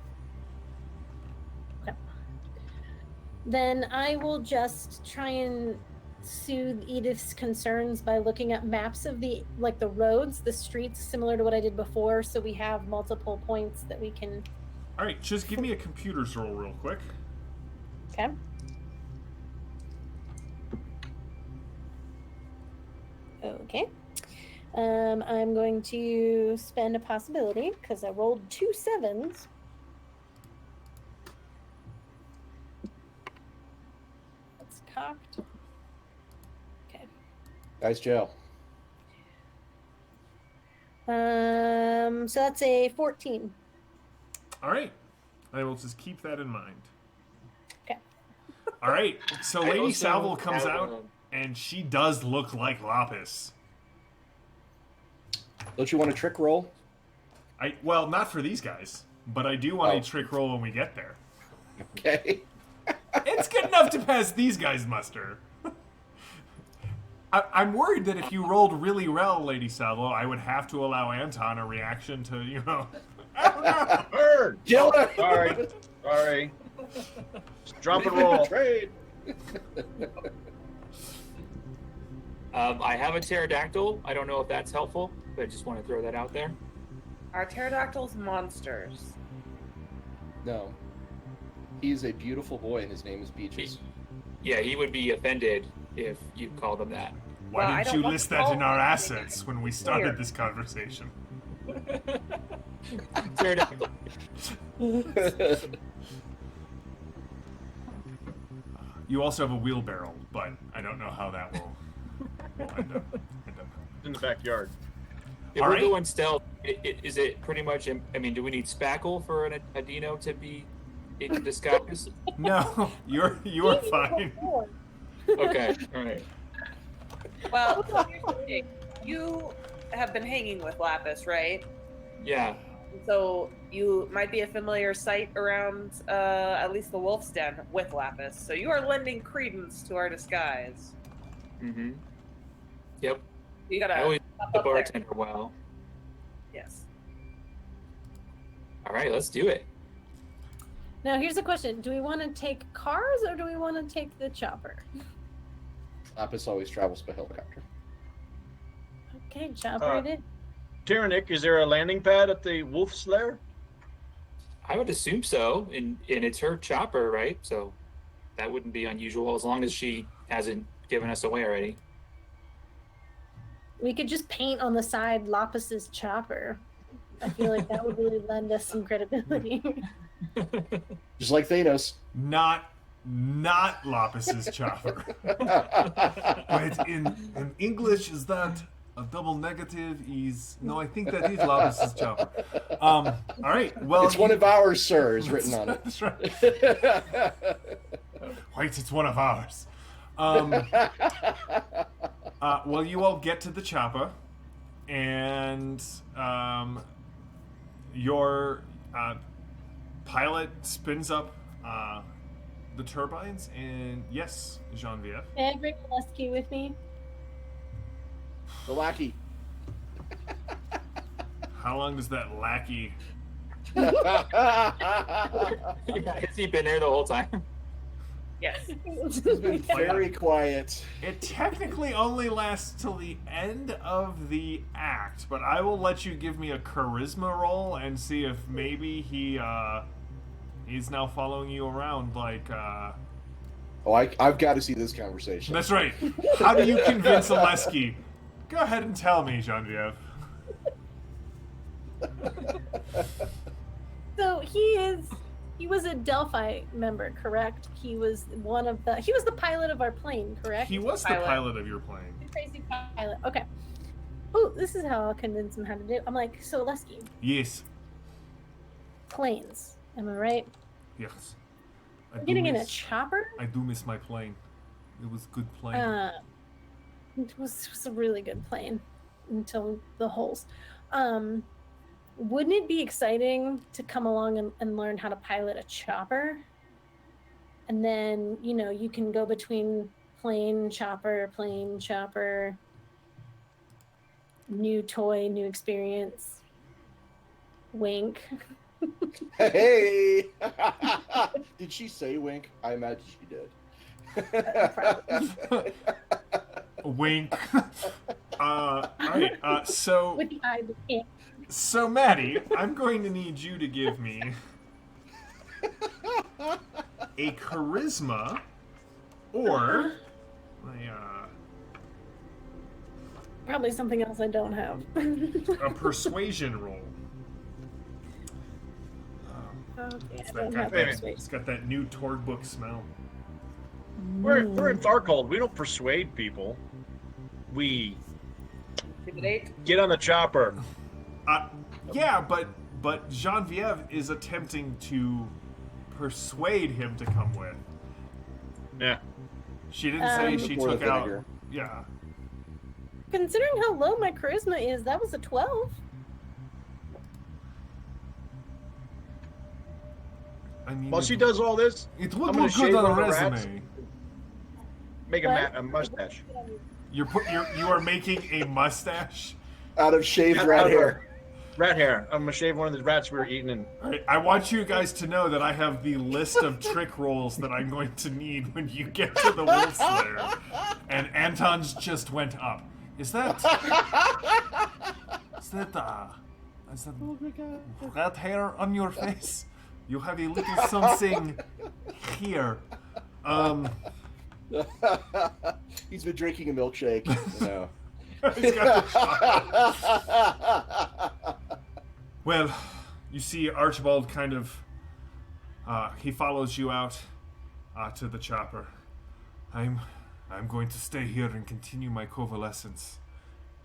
Then I will just try and soothe Edith's concerns by looking at maps of the roads, the streets, similar to what I did before, so we have multiple points that we can. All right, just give me a computer's roll real quick. Okay. Okay. I'm going to spend a possibility because I rolled 2 7s. That's cocked. Okay. Guys, jail. So that's a 14. All right, I will just keep that in mind. Okay. All right, so I Lady also Salvo comes have, out, and she does look like Lapis. Don't you want a trick roll? Well, not for these guys, but I do want Oh. a trick roll when we get there. Okay. It's good enough to pass these guys muster. I'm worried that if you rolled really well, Lady Salvo, I would have to allow Anton a reaction to, I don't know. Bird. Kill her! Sorry. Just drop and We've been roll. betrayed. I have a pterodactyl. I don't know if that's helpful, but I just want to throw that out there. Are pterodactyls monsters? No. He's a beautiful boy, and his name is Beaches. Yeah, he would be offended if you called him that. Why Well, I didn't don't you want list to that in call our anything. assets when we started Weird. this conversation? Pterodactyl. You also have a wheelbarrow, but I don't know how that will end up. In the backyard. If All we're right. going stealth, is it pretty much? I mean, do we need spackle for a dino to be in disguise? No, you are fine. Okay, all right. Well, so here's the thing. You have been hanging with Lapis, right? Yeah. So you might be a familiar sight around at least the Wolf's Den with Lapis. So you are lending credence to our disguise. Mm-hmm. Yep. You gotta I always up the there. bartender well. Yes. All right, let's do it. Now, here's a question. Do we want to take cars or do we want to take the chopper? Lapis always travels by helicopter. Okay, chopper it is. Tyrannic, is there a landing pad at the Wolf's Lair? I would assume so, and it's her chopper, right? So that wouldn't be unusual as long as she hasn't given us away already. We could just paint on the side Lapis's chopper. I feel like that would really lend us some credibility. Just like Thanos. Not Lapis's chopper. Wait, in English is that A double negative is no. I think that is Lapis's chopper. All right. Well, It's one of ours, sir, is written on it. That's right. Wait, it's one of ours. Well, you all get to the chopper, and your pilot spins up the turbines, and yes, Genevieve. May I bring Lusky with me? The lackey. How long does that lackey? Has he been there the whole time? Yes. He's been very quiet. It technically only lasts till the end of the act, but I will let you give me a charisma roll and see if maybe he's now following you around like Oh, I've got to see this conversation. That's right. How do you convince Oleski? Go ahead and tell me, Genevieve. So he was a Delphi member, correct? He was the pilot of our plane, correct? He was the pilot of your plane. The crazy pilot. Okay. Oh, this is how I'll convince him how to do it. I'm like, so Lusky, Yes. planes. Am I right? Yes. Getting in a chopper? I do miss my plane. It was a good plane. It was a really good plane until the holes. Wouldn't it be exciting to come along and learn how to pilot a chopper? And then, you can go between plane, chopper, new toy, new experience. Wink. Hey! Did she say wink? I imagine she did. Wink. All right. So. With the eye, So, Maddie, I'm going to need you to give me a charisma or probably something else I don't have. a persuasion roll. Okay, It's got that new Torg book smell. We're in Tharkold. We don't persuade people. We Intimidate. get on the chopper. Yeah, but Genevieve is attempting to persuade him to come with. Yeah. She didn't say she Pour the took out. vinegar. Yeah. Considering how low my charisma is, that was a 12. I mean, While she does all this, it I'm would gonna look good shave on a one of the rats. resume. make What? a mustache. You are making a mustache. Out of shaved Out rat of hair. Rat hair. I'm gonna shave one of the rats we were eating. And All right, I want you guys to know that I have the list of trick rolls that I'm going to need when you get to the Wolf Slayer. And Anton's just went up. Is that rat hair on your face? You have a little something here. He's been drinking a milkshake. He's got the chocolate. Well, you see Archibald kind of, he follows you out to the chopper. I'm going to stay here and continue my convalescence.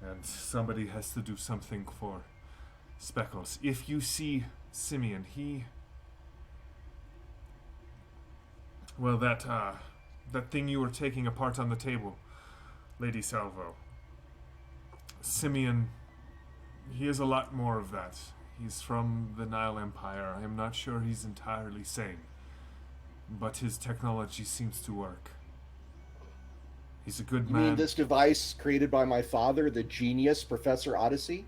And somebody has to do something for Speckles. If you see Simeon, well, that thing you were taking apart on the table, Lady Salvo. Simeon, he has a lot more of that. He's from the Nile Empire. I am not sure he's entirely sane, but his technology seems to work. He's a good You man. mean this device created by my father, the genius Professor Odyssey?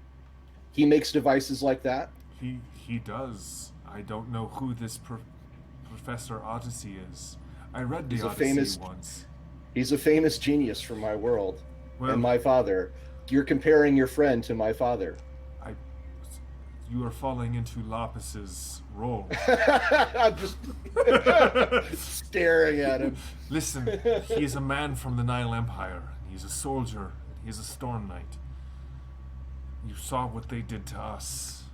He makes devices like that? He does. I don't know who this Professor Odyssey is. I read the He's a Odyssey famous- once. He's a famous genius from my world. Well, And my father. You're comparing your friend to my father. you are falling into Lapis's role. I'm just staring at him. Listen, he is a man from the Nile Empire. He's a soldier. He's a storm knight. You saw what they did to us.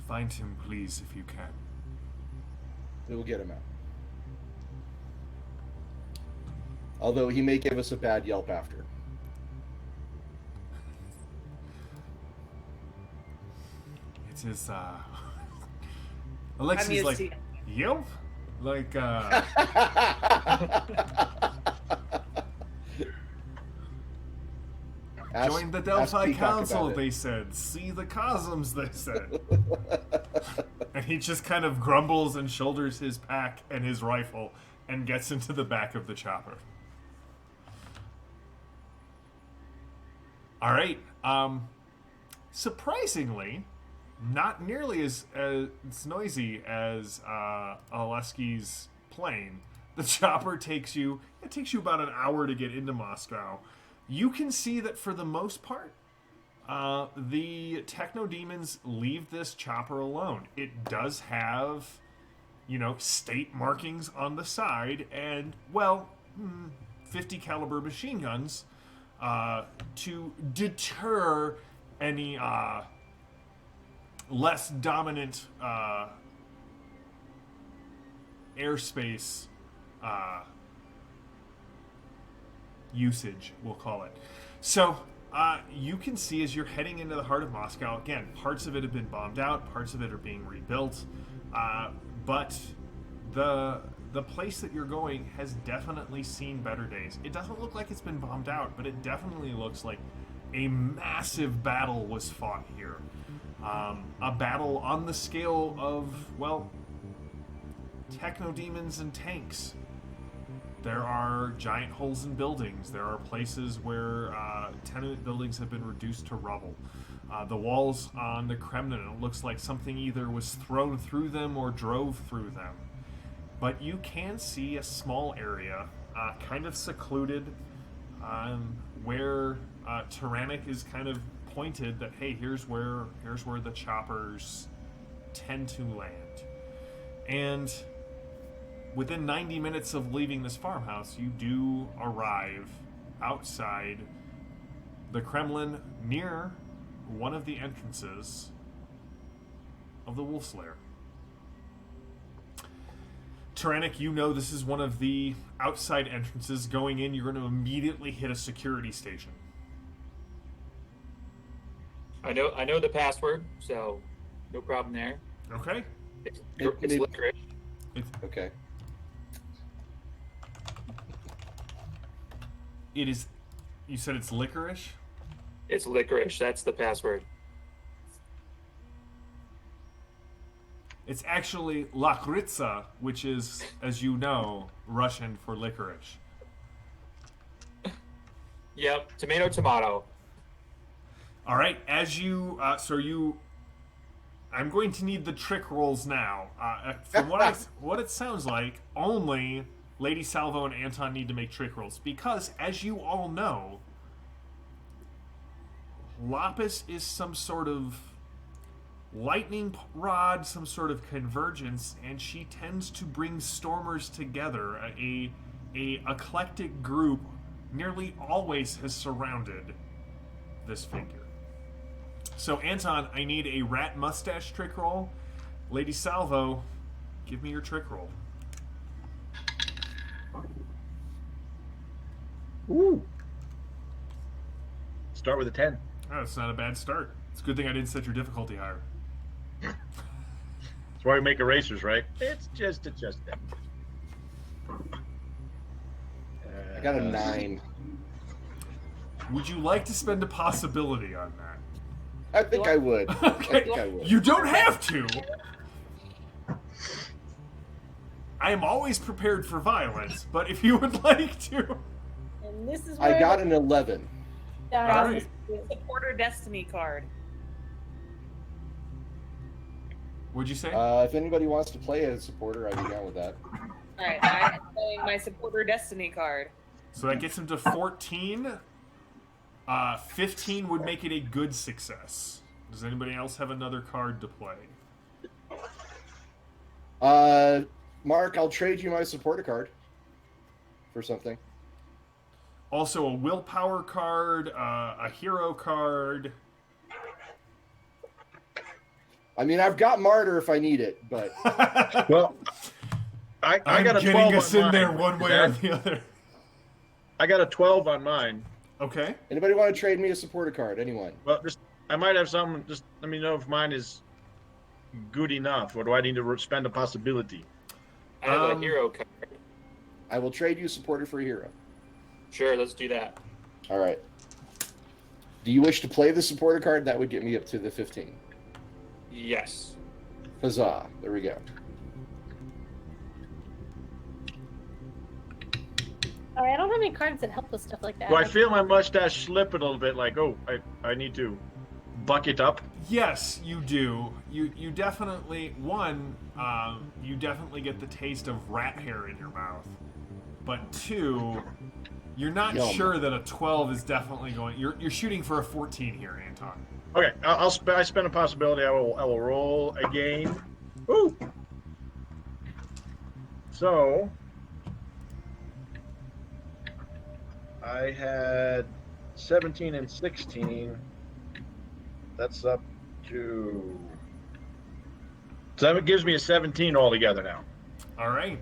Find him, please, if you can. We'll get him out. Although he may give us a bad Yelp after. It is, Alexi's I'm used like, to yep. Like, join the Delphi Council, they said. See the cosms, they said. And he just kind of grumbles and shoulders his pack and his rifle and gets into the back of the chopper. All right. Surprisingly, not nearly as noisy as Oleski's plane. The chopper takes you about an hour to get into Moscow. You can see that for the most part, the techno demons leave this chopper alone. It does have, state markings on the side and, 50 caliber machine guns to deter any less dominant airspace usage, we'll call it. So you can see as you're heading into the heart of Moscow, again, parts of it have been bombed out, parts of it are being rebuilt, but the place that you're going has definitely seen better days. It doesn't look like it's been bombed out, but it definitely looks like a massive battle was fought here. A battle on the scale of, techno demons and tanks. There are giant holes in buildings. There are places where tenement buildings have been reduced to rubble. The walls on the Kremlin, it looks like something either was thrown through them or drove through them. But you can see a small area, kind of secluded, where Tyrannic is kind of pointed that, hey, here's where the choppers tend to land. And within 90 minutes of leaving this farmhouse, you do arrive outside the Kremlin near one of the entrances of the Wolf's Lair. Tyrannic, this is one of the outside entrances. Going in, you're going to immediately hit a security station. I know the password, so no problem there. Okay. It's licorice. Okay. It is. You said it's licorice? It's licorice. That's the password. It's actually lakritsa, which is, as you know, Russian for licorice. Yep. Tomato. All right. As you, I'm going to need the trick rolls now. From what it sounds like, only Lady Salvo and Anton need to make trick rolls because, as you all know, Lapis is some sort of lightning rod, some sort of convergence, and she tends to bring stormers together. A eclectic group nearly always has surrounded this figure. So, Anton, I need a rat mustache trick roll. Lady Salvo, give me your trick roll. Ooh. Start with a 10. Oh, that's not a bad start. It's a good thing I didn't set your difficulty higher. That's why we make erasers, right? It's just them. I got a 9. Would you like to spend a possibility on that? I think I would. Okay. I think I would. You don't have to. I am always prepared for violence, but if you would like to. And this is where I got an 11. All right. Supporter Destiny card. What'd you say? If anybody wants to play as a supporter, I'd be down with that. Alright, I'm playing my Supporter Destiny card. So that gets him to 14. 15 would make it a good success. Does anybody else have another card to play? Mark, I'll trade you my supporter card for something. Also a willpower card, a hero card. I mean, I've got Martyr if I need it, but... Well, I got a 12 getting us on in mine. there one way or the other. I got a 12 on mine. Okay. Anybody want to trade me a supporter card? Anyone? Well, I might have something. Just let me know if mine is good enough, or do I need to spend a possibility? I have a hero card. I will trade you supporter for a hero. Sure, let's do that. All right. Do you wish to play the supporter card? That would get me up to the 15. Yes. Huzzah. There we go. Oh, I don't have any cards that help with stuff like that. Do I feel my mustache slip a little bit? Like, oh, I need to buck it up. Yes, you do. You definitely you definitely get the taste of rat hair in your mouth. But 2, you're not Yum. sure that a 12 is definitely going. You're shooting for a 14 here, Anton. Okay, I spend a possibility. I will roll again. Ooh. So I had 17 and 16. That's up to. So that gives me a 17 altogether now. All right.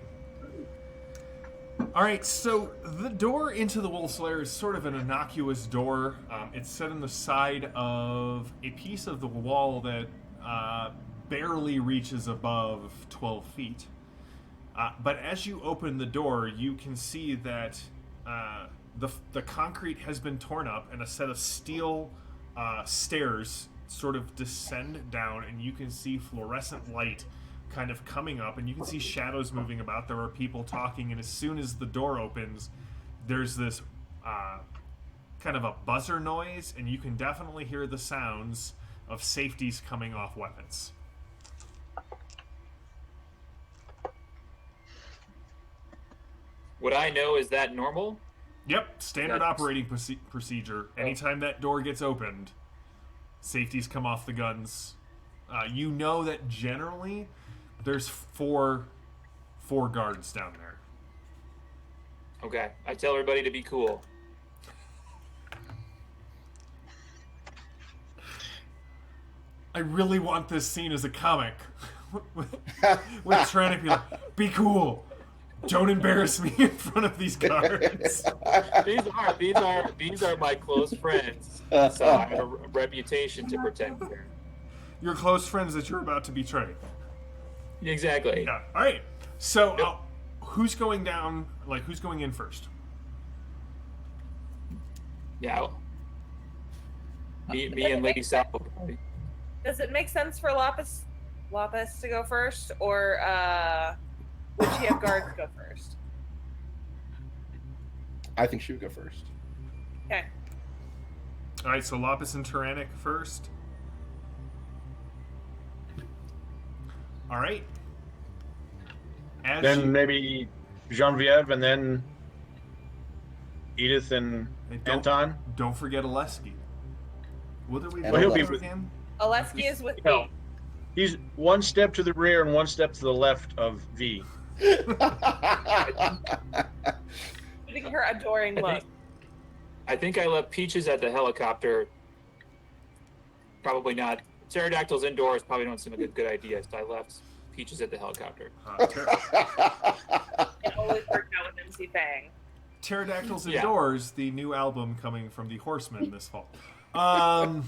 All right, so the door into the Wolf's Lair is sort of an innocuous door. It's set in the side of a piece of the wall that barely reaches above 12 feet. But as you open the door, you can see that the concrete has been torn up and a set of steel stairs sort of descend down, and you can see fluorescent light kind of coming up, and you can see shadows moving about. There are people talking, and as soon as the door opens, there's this kind of a buzzer noise, and you can definitely hear the sounds of safeties coming off weapons. Would I know, is that normal? Yep, standard operating procedure. Anytime that door gets opened, safeties come off the guns. You know that generally there's four guards down there. Okay, I tell everybody to be cool. I really want this scene as a comic. with Tyrannic being like, be cool. Don't embarrass me in front of these guards. These are my close friends. So I have a reputation to protect here. Your close friends that you're about to betray. Exactly. Yeah. All right. So, who's going down? Like, who's going in first? Yeah. Me and Lady Sal. Does it make sense for Lapis to go first, or would she have guards go first? I think she would go first. Okay. All right. So Lapis and Tyrannic first. All right. Then maybe Genevieve, and then Edith and Anton. Don't forget Oleski. What did we Well, he'll be with him? Oleski is with No. me. He's one step to the rear and one step to the left of V. Giving her adoring look. I think I left Peaches at the helicopter. Probably not. Pterodactyls indoors probably don't seem like a good idea, so I left Peaches at the helicopter. It always worked out with MC Fang. Pterodactyls Yeah. Indoors, the new album coming from the Horsemen this fall. All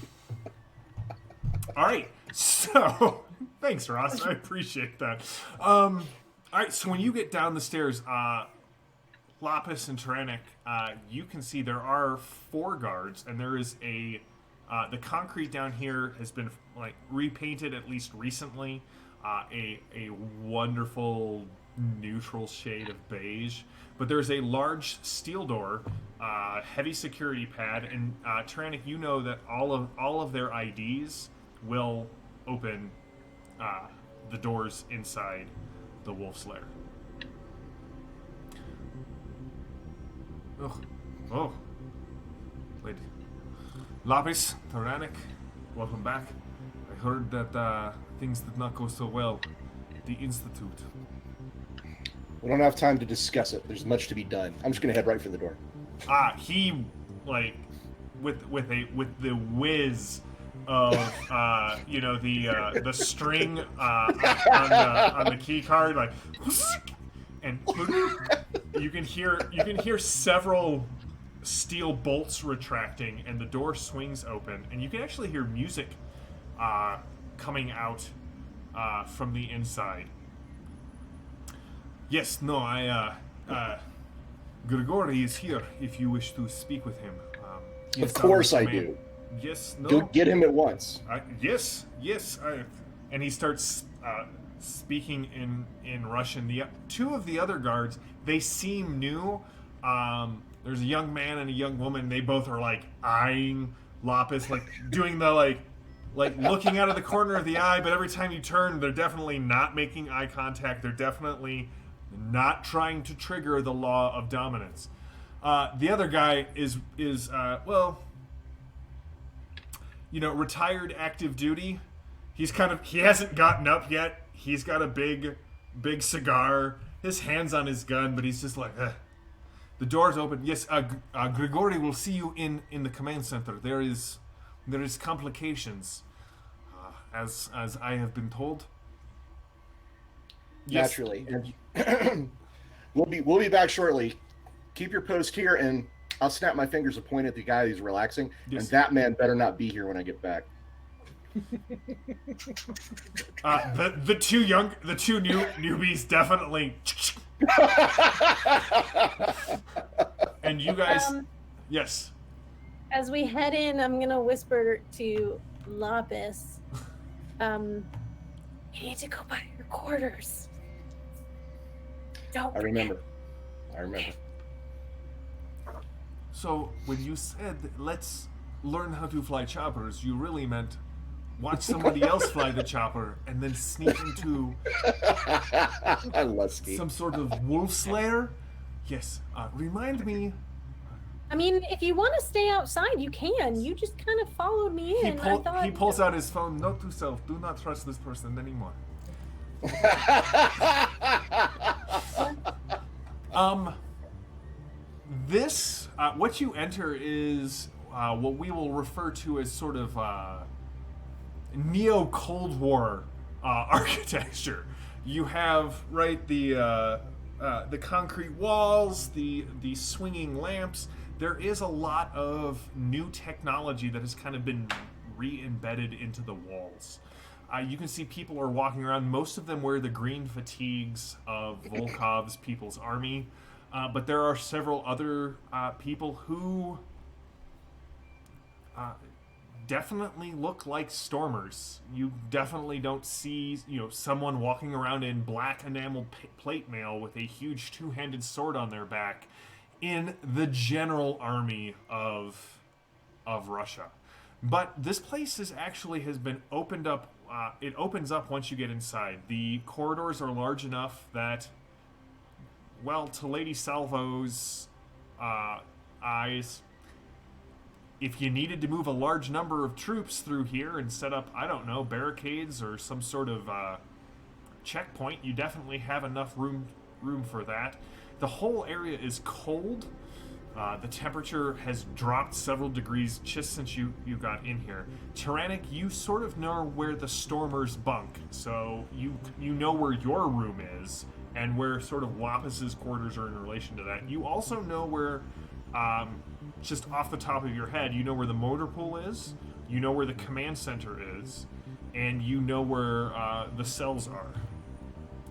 right, so thanks, Ross. I appreciate that. All right, so when you get down the stairs, Lapis and Tyrannic, you can see there are 4 guards, and there is the concrete down here has been like repainted at least recently, a wonderful neutral shade of beige. But there's a large steel door, heavy security pad, and Tyrannic, you know that all of their IDs will open the doors inside the Wolf's Lair. Oh, lady. Lapis, Tyrannic, welcome back. I heard that things did not go so well at the Institute. We don't have time to discuss it. There's much to be done. I'm just gonna head right for the door. He like with the whiz of the string on the key card, like, and you can hear several steel bolts retracting, and the door swings open, and you can actually hear music coming out from the inside. Yes, no, Grigori is here if you wish to speak with him. Of course I do. Yes, no. Go get him at once. Yes. And he starts speaking in Russian. The two of the other guards, they seem new. There's a young man and a young woman. They both are like eyeing Lapis, like doing the like looking out of the corner of the eye. But every time you turn, they're definitely not making eye contact. They're definitely not trying to trigger the law of dominance. The other guy is retired active duty. He hasn't gotten up yet. He's got a big cigar. His hand's on his gun, but he's just like, ugh. The door's open. Yes, Grigori will see you in the command center. There is complications, as I have been told. Yes. Naturally, and we'll be back shortly. Keep your post here, and I'll snap my fingers and point at the guy who's relaxing. Yes. And that man better not be here when I get back. The two newbies definitely. And you guys, yes. As we head in, I'm gonna whisper to Lapis, you need to go by your quarters. Don't. I remember. So when you said let's learn how to fly choppers, you really meant watch somebody else fly the chopper and then sneak into some sort of wolf's lair? Yes. Remind me. I mean, if you want to stay outside, you can. You just kind of followed me in. He pulls out his phone. Note to self: do not trust this person anymore. This what you enter is what we will refer to as sort of neo-Cold War architecture. You have the concrete walls, the swinging lamps. There is a lot of new technology that has kind of been re-embedded into the walls. You can see people are walking around. Most of them wear the green fatigues of Volkov's People's Army. But there are several other people who definitely look like stormers. You definitely don't see, someone walking around in black enameled plate mail with a huge two-handed sword on their back in the general army of Russia. But this place has been opened up. It opens up once you get inside. The corridors are large enough that, well, to Lady Salvo's eyes, if you needed to move a large number of troops through here and set up, I don't know, barricades or some sort of checkpoint, you definitely have enough room for that. The whole area is cold. The temperature has dropped several degrees just since you got in here. Tyrannic, you sort of know where the stormers bunk, so you know where your room is and where sort of Lapis's quarters are in relation to that. You also know where, just off the top of your head, you know where the motor pool is, you know where the command center is, and you know where the cells are,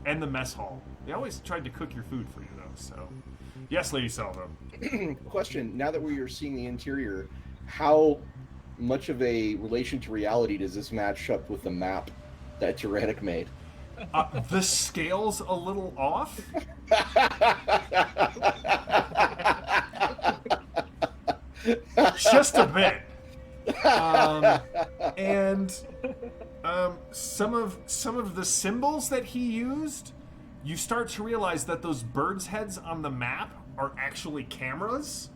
and the mess hall. They always tried to cook your food for you, though, so... Yes, Lady Salvo. Question, now that we are seeing the interior, how much of a relation to reality does this match up with the map that Tyrannic made? The scale's a little off. Just a bit. And some of the symbols that he used, you start to realize that those birds' heads on the map are actually cameras.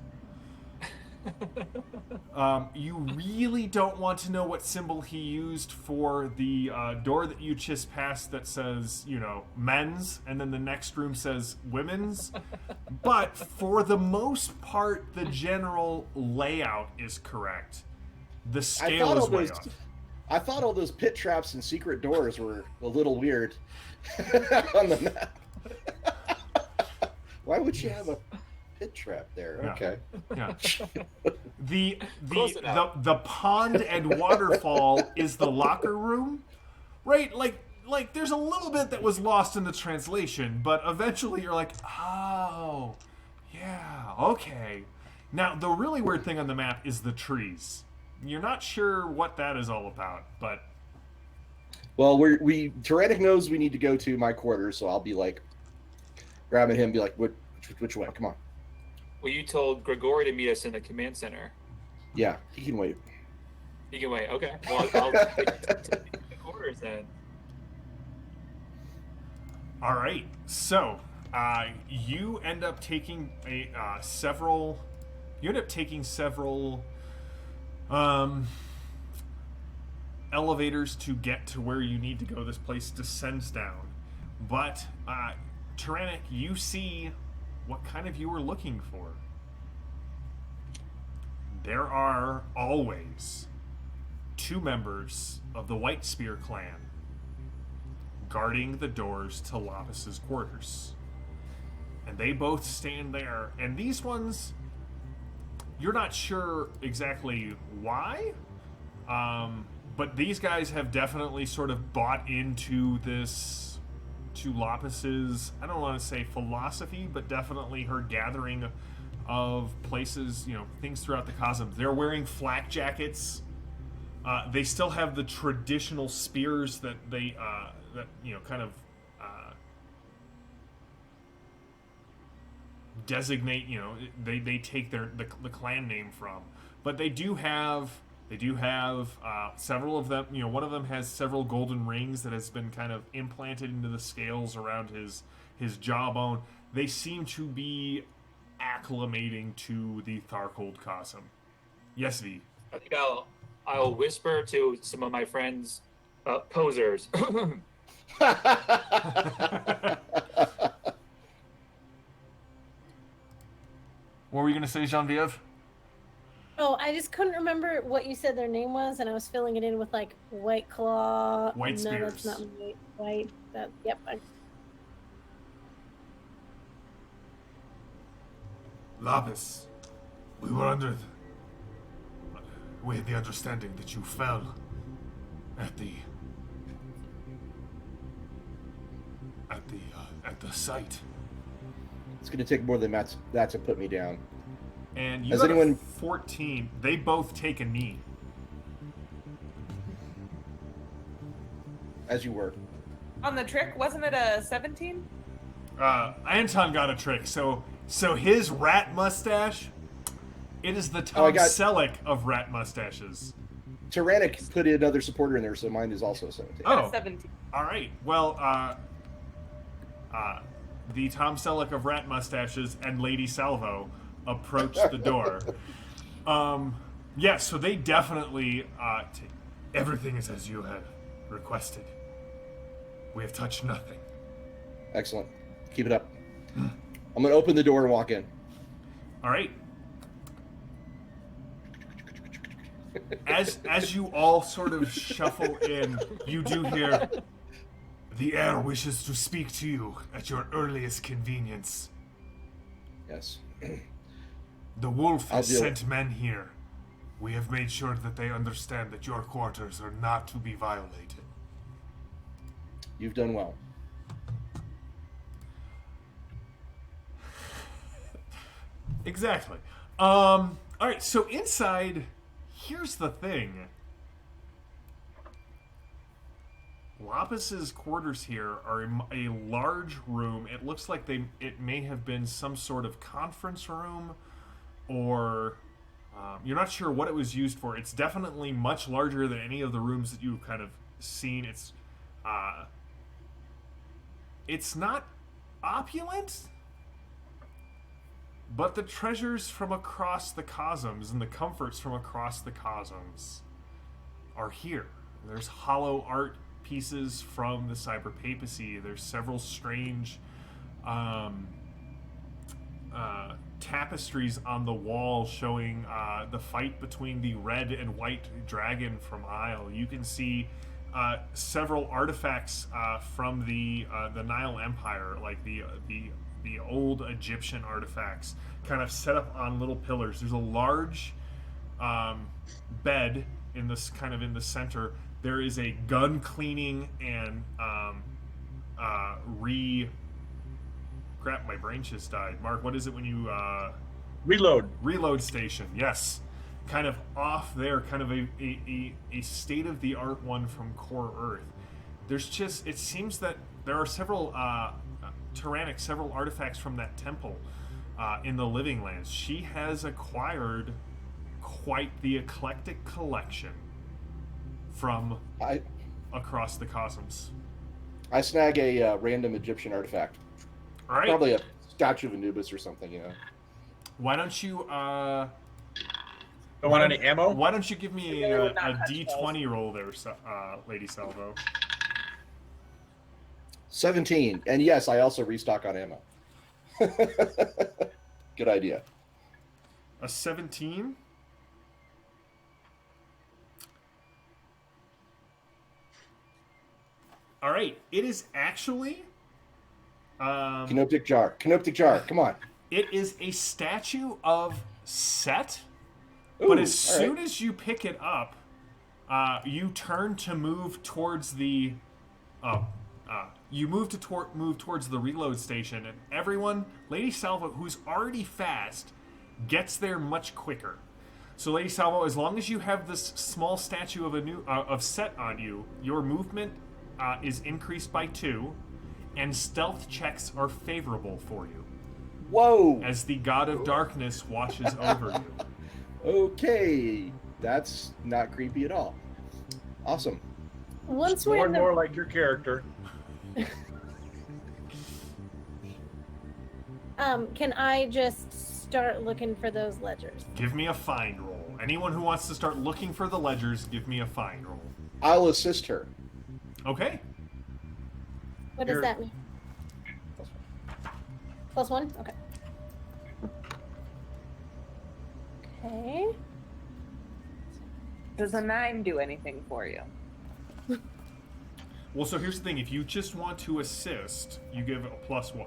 You really don't want to know what symbol he used for the door that you just passed that says, men's, and then the next room says women's. But for the most part, the general layout is correct. The scale is way off. I thought all those pit traps and secret doors were a little weird on the map. Why would you have a pit trap there? Yeah. Okay. Yeah. The pond and waterfall is the locker room, right? Like like, there's a little bit that was lost in the translation, but eventually you're like, oh, yeah, okay. Now, the really weird thing on the map is the trees. You're not sure what that is all about, but... Well, Tyrannic knows we need to go to my quarters, so I'll be like, grabbing him, be like, which way? Come on. Well, you told Grigori to meet us in the command center. Yeah, he can wait. He can wait. Okay. Well, I'll take the quarters then. All right. So, you end up taking several. You end up taking several elevators to get to where you need to go. This place descends down, but Tyrannic, you see what kind of you were looking for. There are always 2 members of the White Spear clan guarding the doors to Lapis's quarters. And they both stand there. And these ones, you're not sure exactly why, but these guys have definitely sort of bought into this, to Lapis's, I don't want to say philosophy, but definitely her gathering of places, things throughout the cosmos. They're wearing flak jackets. They still have the traditional spears that they, kind of designate, they take the clan name from. But they do have several of them. One of them has several golden rings that has been kind of implanted into the scales around his jawbone. They seem to be acclimating to the Tharkold Cosm. Yes, V. I think I'll whisper to some of my friends, posers. What were you going to say, Genevieve? Oh, I just couldn't remember what you said their name was, and I was filling it in with like White Claw. White No, Spears. that's not white. Yep. Lapis, we were we had the understanding that you fell at the site. It's going to take more than that to put me down. And you Has got anyone... 14. They both take a knee. As you were. On the trick, wasn't it a 17? Anton got a trick. So his rat mustache, it is the Tom Selleck of rat mustaches. Tyrannic put another supporter in there, so mine is also 17. Oh, 17. All right. Well, the Tom Selleck of rat mustaches and Lady Salvo approach the door. So they definitely everything is as you had requested. We have touched nothing. Excellent. Keep it up. I'm going to open the door and walk in. All right. As you all sort of shuffle in, you do hear, "The heir wishes to speak to you at your earliest convenience. Yes. The wolf has deal. sent men here. We have made sure that they understand that your quarters are not to be violated." You've done well. Exactly. All right, so inside, here's the thing. Lapis's quarters here are a large room. It looks like it may have been some sort of conference room, or you're not sure what it was used for. It's definitely much larger than any of the rooms that you've kind of seen. It's not opulent, but the treasures from across the cosmos and the comforts from across the cosmos are here. There's hollow art pieces from the Cyber Papacy. There's several strange tapestries on the wall showing the fight between the red and white dragon from Isle. You can see several artifacts from the Nile Empire, like the old Egyptian artifacts, kind of set up on little pillars. There's a large bed in the center There is a gun cleaning and crap, my brain just died. Mark, what is it when you reload station? Yes, kind of off there, kind of a state of the art one from Core Earth. There's just, it seems that there are several several artifacts from that temple in the Living Lands. She has acquired quite the eclectic collection from across the cosmos. I snag a random Egyptian artifact. All right. Probably a statue of Anubis or something, Why don't you Don't want any ammo? Why don't you give me really a would not touch D20 roll there, Lady Salvo? 17. And yes, I also restock on ammo. Good idea. A 17? All right. It is actually... Canoptic jar. Canoptic jar. Come on. It is a statue of Set, Ooh, but as all soon right. as you pick it up, you turn to move towards the... you move towards the reload station, and everyone, Lady Salvo, who's already fast, gets there much quicker. So, Lady Salvo, as long as you have this small statue of Set on you, your movement is increased by 2, and stealth checks are favorable for you. Whoa. As the God of Darkness watches over you. Okay. That's not creepy at all. Awesome. Once More we're in and the more like your character. can I just start looking for those ledgers? Give me a find roll. Anyone who wants to start looking for the ledgers, give me a find roll. I'll assist her. Okay. What does Here. that mean? +1? Okay. Okay. Does a 9 do anything for you? Well, so here's the thing. If you just want to assist, you give a +1.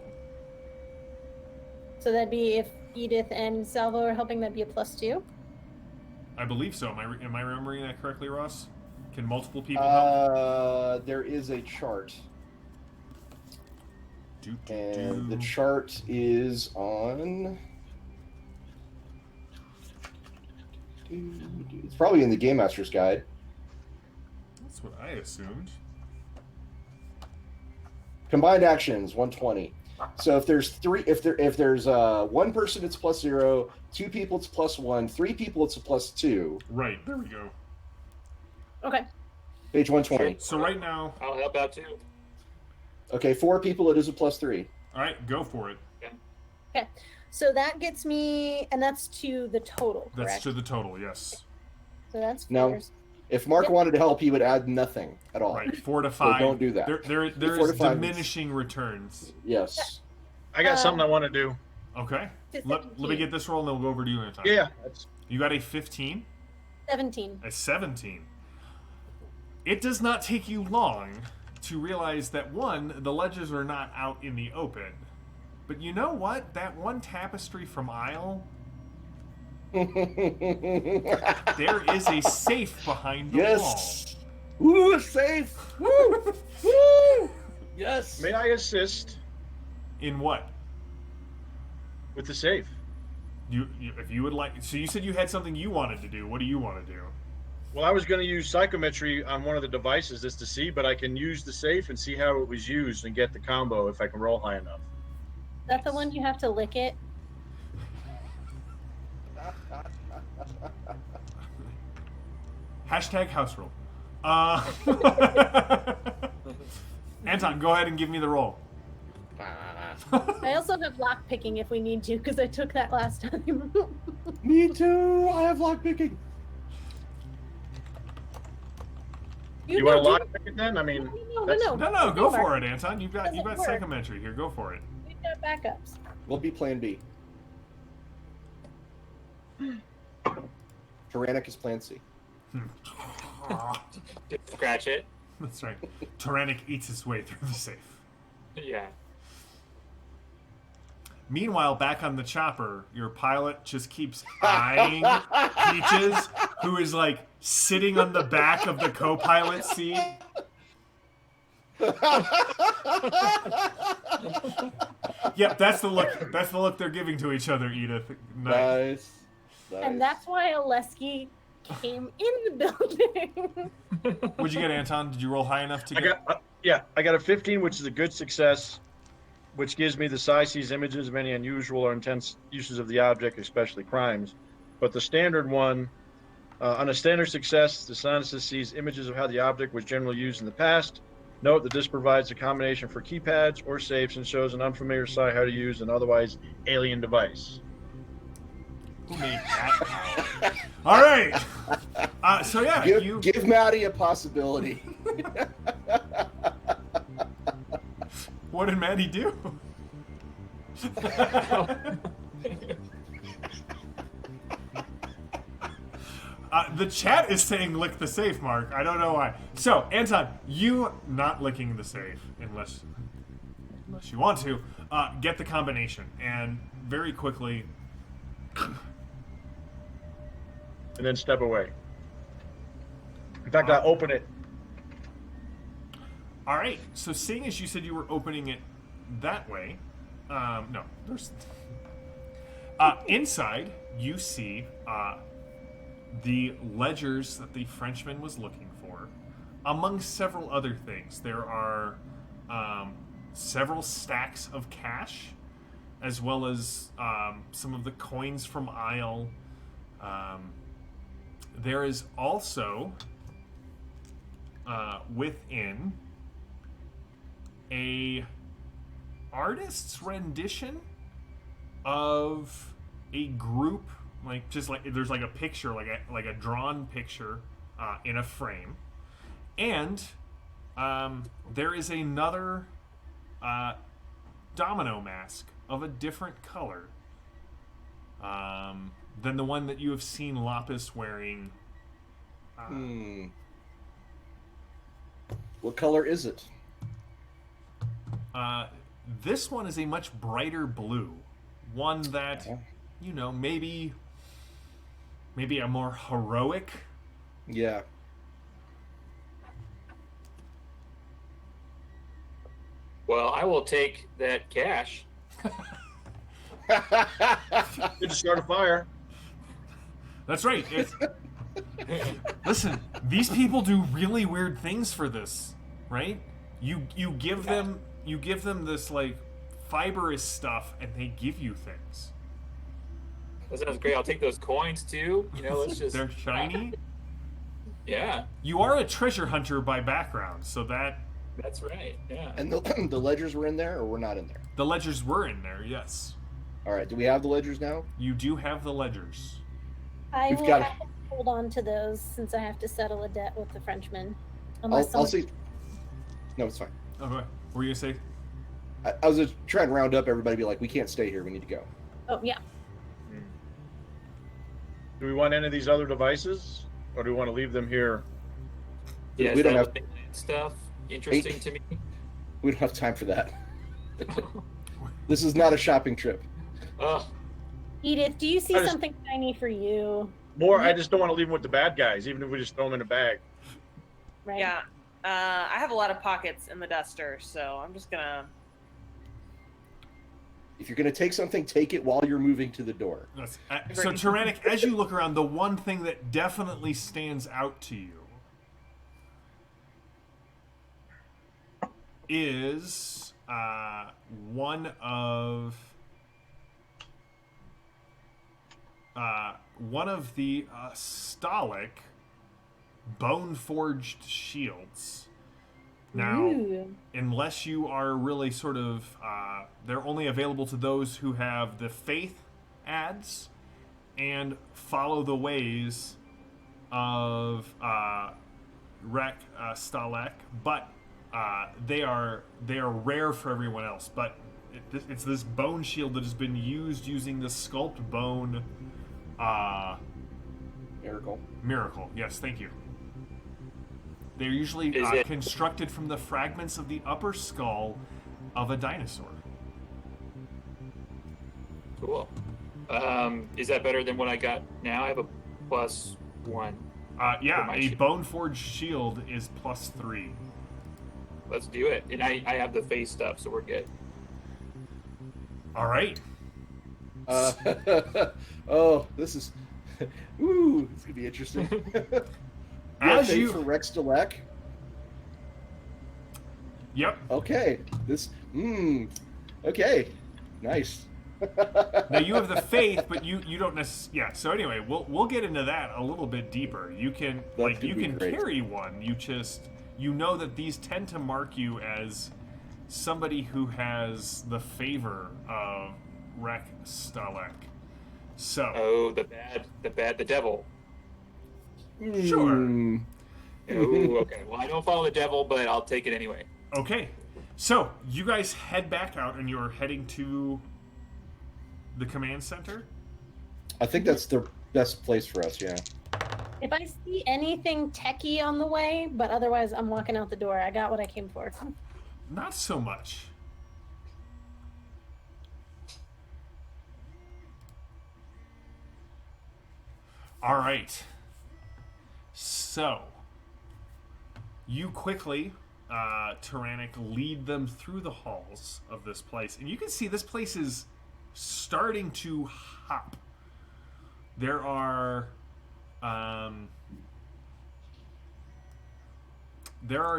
So that'd be if Edith and Salvo are helping, that'd be a +2? I believe so. Am I remembering that correctly, Ross? Can multiple people help? There is a chart. Do. And the chart is on... It's probably in the Game Master's Guide. That's what I assumed. Combined actions 120. So if there's one person, it's +0. 2 people, it's +1. 3 people, it's a +2. Right. There we go. Okay. Page 120. So right now, I'll help out too. Okay, 4 people, it is a +3. all right, go for it. Okay. So that gets me, and that's to the total, correct? That's to the total, yes. So that's No. 4. If Mark Yep. wanted to help, he would add nothing at all. Right, 4 to 5. don't do that. There 4 is to 5 is- diminishing returns. Yes. I got something I want to do. Okay. Just Let me 17. get this roll, and then we'll go over to you in a time. Yeah, that's, You got a 15, 17. a 17. It does not take you long to realize that, one, the ledgers are not out in the open. But you know what? That one tapestry from Isle, there is a safe behind the Yes. Woo, safe. Woo. Woo. Yes. may I assist wall. In what? with the safe? If you would like. So you said you had something you wanted to do. What do you want to do? Well, I was going to use psychometry on one of the devices just to see, but I can use the safe and see how it was used and get the combo if I can roll high enough. Is that the one you have to lick it? Hashtag house roll. Anton, go ahead and give me the roll. I also have lock picking if we need to, because I took that last time. Me too. I have lockpicking. You want to lock pick it then? I mean, No. No, go Over. for it, Anton. You've got Doesn't work. psychometry here. Go for it. We've got backups. We'll be plan B. Tyrannic is plan C. Scratch it. That's right. Tyrannic eats his way through the safe. Yeah. Meanwhile, back on the chopper, your pilot just keeps eyeing Peaches, who is like sitting on the back of the co-pilot seat. Yep, that's the look. That's the look they're giving to each other, Edith. Nice. And that's why Oleski came in the building. What'd you get, Anton? Did you roll high enough to get? I got a 15, which is a good success, which gives me the size sees images of any unusual or intense uses of the object, especially crimes. But the standard one, on a standard success, the Scientist sees images of how the object was generally used in the past. Note that this provides a combination for keypads or safes and shows an unfamiliar sight how to use an otherwise alien device. Who made that? All right. So yeah, give Maddie a possibility. What did Maddie do? The chat is saying lick the safe, Mark. I don't know why. So, Anton, you not licking the safe, unless you want to, get the combination. And very quickly... And then step away. In fact, I open it. All right. So, seeing as you said you were opening it that way, no, there's... inside, you see... the ledgers that the Frenchman was looking for, among several other things. There are several stacks of cash, as well as some of the coins from Isle. There is also within a artist's rendition of a group. There's like a picture, like a drawn picture in a frame, and there is another domino mask of a different color than the one that you have seen Lapis wearing. What color is it? This one is a much brighter blue, one that maybe a more heroic. Yeah. Well, I will take that cash. Good to start a fire. That's right. Listen, these people do really weird things for this, right? You give them this like fibrous stuff, and they give you things. That sounds great. I'll take those coins too. Let's just. They're shiny. Yeah. You are a treasure hunter by background, so That's right. Yeah. And the ledgers were in there, or we're not in there? The ledgers were in there, yes. All right. Do we have the ledgers now? You do have the ledgers. I We've will got have to hold on to those since I have to settle a debt with the Frenchman. I'll see. No, it's fine. Okay. What were you gonna say? I was just trying to round up everybody, be like, we can't stay here. We need to go. Oh yeah. Do we want any of these other devices, or do we want to leave them here? Yeah, we don't have stuff interesting to me. We don't have time for that. This is not a shopping trip. Edith, do you see something shiny for you? More, I just don't want to leave them with the bad guys, even if we just throw them in a bag. Right. Yeah. I have a lot of pockets in the duster, so I'm just gonna... If you're going to take something, take it while you're moving to the door. So, Tyrannic, as you look around, the one thing that definitely stands out to you is one of the Stalic bone-forged shields. Now, unless you are really sort of, they're only available to those who have the faith ads and follow the ways of Stalek, but they are rare for everyone else. But it's this bone shield that has been used using the sculpt bone. Miracle. Yes, thank you. They're usually constructed from the fragments of the upper skull of a dinosaur. Cool. Is that better than what I got now? I have a plus 1. Yeah, my a shield. bone forged shield is +3. Let's do it. And I have the face stuff, so we're good. All right. Oh, this is. Ooh, it's gonna be interesting. As Fate you, for Rex Deleck. yep. Okay, this. Okay, nice. Now you have the faith, but you don't necessarily. Yeah. So anyway, we'll get into that a little bit deeper. You can That could you be can great. carry one. You know that these tend to mark you as somebody who has the favor of Rex Deleck. So Oh, the devil. Sure. Hmm. Oh, okay. Well, I don't follow the devil, but I'll take it anyway. okay, so you guys head back out, and you're heading to the command center. I think that's the best place for us. Yeah. If I see anything techie on the way, but otherwise I'm walking out the door. I got what I came for. Not so much. All right. So, you quickly, Tyrannic, lead them through the halls of this place. And you can see this place is starting to hop. There are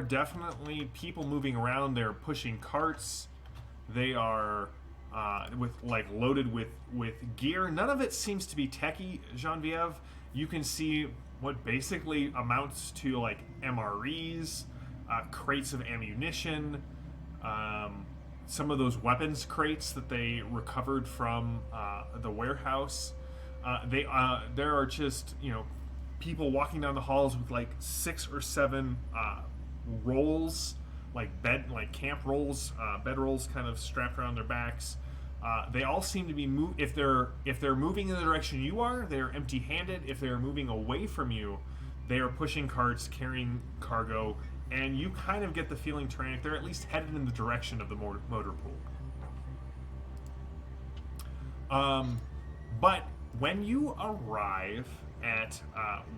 definitely people moving around. They're pushing carts. They are loaded with gear. None of it seems to be techie, Genevieve. You can see what basically amounts to like MREs, crates of ammunition, some of those weapons crates that they recovered from the warehouse. There are just people walking down the halls with like 6 or 7 rolls, like camp rolls, bed rolls, kind of strapped around their backs. They all seem to be if they're moving in the direction you are, they're empty-handed. If they're moving away from you, they are pushing carts, carrying cargo, and you kind of get the feeling, Tyrannic, they're at least headed in the direction of the motor pool. But when you arrive at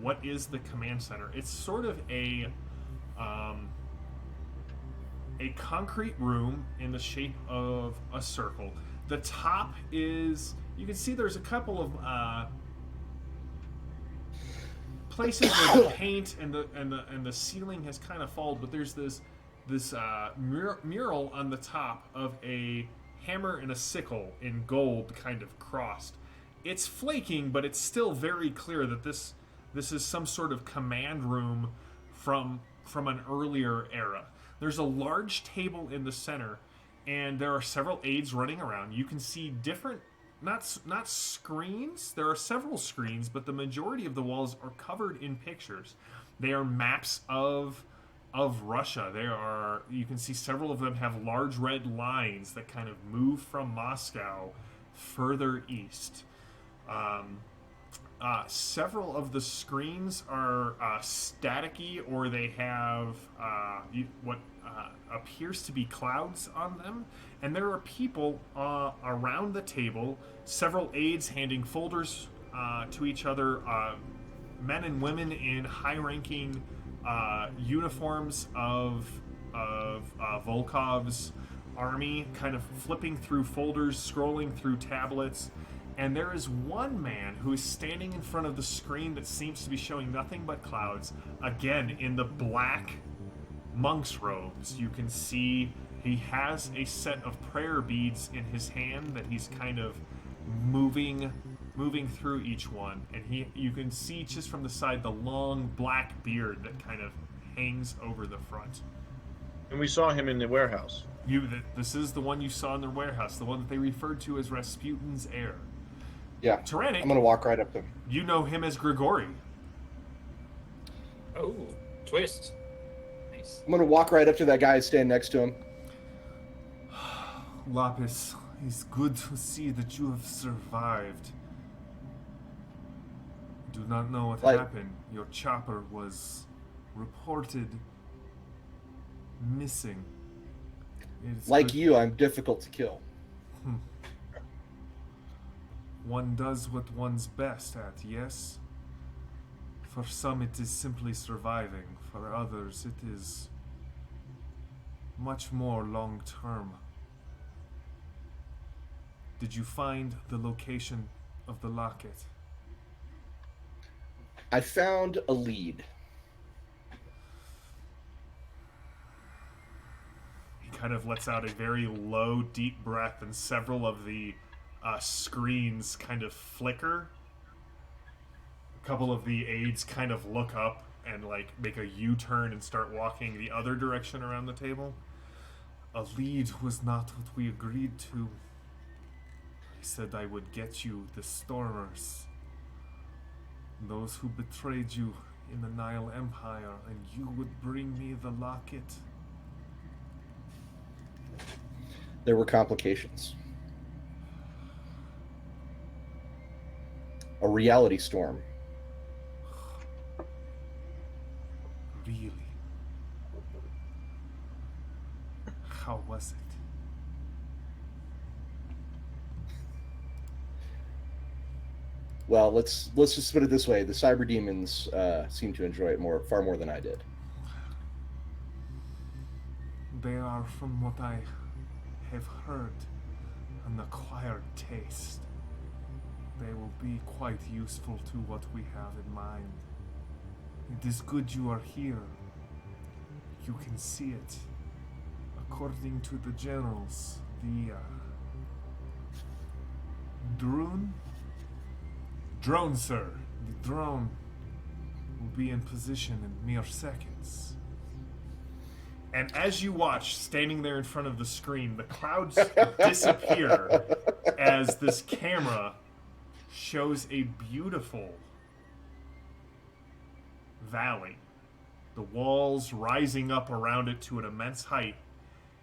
what is the command center, it's sort of a concrete room in the shape of a circle. The top is, you can see there's a couple of places where the paint and the ceiling has kind of fallen, but there's this mural on the top of a hammer and a sickle in gold, kind of crossed. It's flaking, but it's still very clear that this is some sort of command room from an earlier era. There's a large table in the center, and there are several aides running around. You can see different, not screens. There are several screens, but the majority of the walls are covered in pictures. They are maps of Russia. You can see several of them have large red lines that kind of move from Moscow further east. Several of the screens are staticky, or they have what appears to be clouds on them. And there are people around the table, several aides handing folders to each other, men and women in high-ranking uniforms of Volkov's army, kind of flipping through folders, scrolling through tablets. And there is one man who is standing in front of the screen that seems to be showing nothing but clouds. Again, in the black monk's robes. You can see he has a set of prayer beads in his hand that he's kind of moving through each one. And you can see just from the side the long black beard that kind of hangs over the front. And we saw him in the warehouse. This is the one you saw in the warehouse, the one that they referred to as Rasputin's heir. Yeah. Tyrannic, I'm gonna walk right up to him. you know him as Grigori. Oh, twist. Nice. I'm gonna walk right up to that guy and stand next to him. Lapis, it's good to see that you have survived. Do not know what happened. Your chopper was reported missing. It's Like good- you, I'm difficult to kill. One does what one's best at, yes? For some, it is simply surviving. For others, it is much more long-term. Did you find the location of the locket? I found a lead. He kind of lets out a very low, deep breath, and several of the screens kind of flicker. A couple of the aides kind of look up and like make a U-turn and start walking the other direction around the table. A lead was not what we agreed to. I said I would get you the Stormers, those who betrayed you in the Nile Empire, and you would bring me the locket. There were complications. A reality storm. Really? How was it? Well, let's just put it this way: the cyber demons seem to enjoy it far more than I did. They are, from what I have heard, an acquired taste. They will be quite useful to what we have in mind. It is good you are here. You can see it. According to the generals, the drone, sir. The drone will be in position in mere seconds. And as you watch, standing there in front of the screen, the clouds disappear as this camera shows a beautiful valley. The walls rising up around it to an immense height.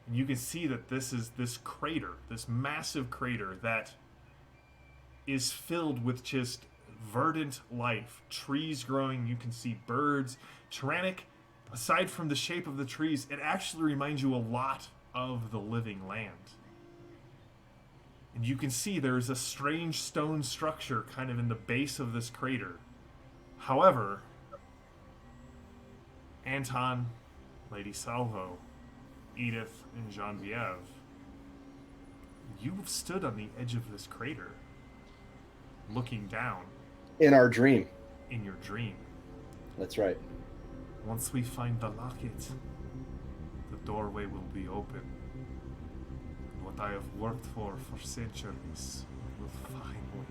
And you can see that this is this crater, this massive crater that is filled with just verdant life. Trees growing, you can see birds. Tyrannic, aside from the shape of the trees, it actually reminds you a lot of the living land. And you can see there's a strange stone structure kind of in the base of this crater. However, Anton, Lady Salvo, Edith, and Genevieve, you've stood on the edge of this crater, looking down. In our dream. In your dream. That's right. Once we find the locket, the doorway will be open. What I have worked for centuries will finally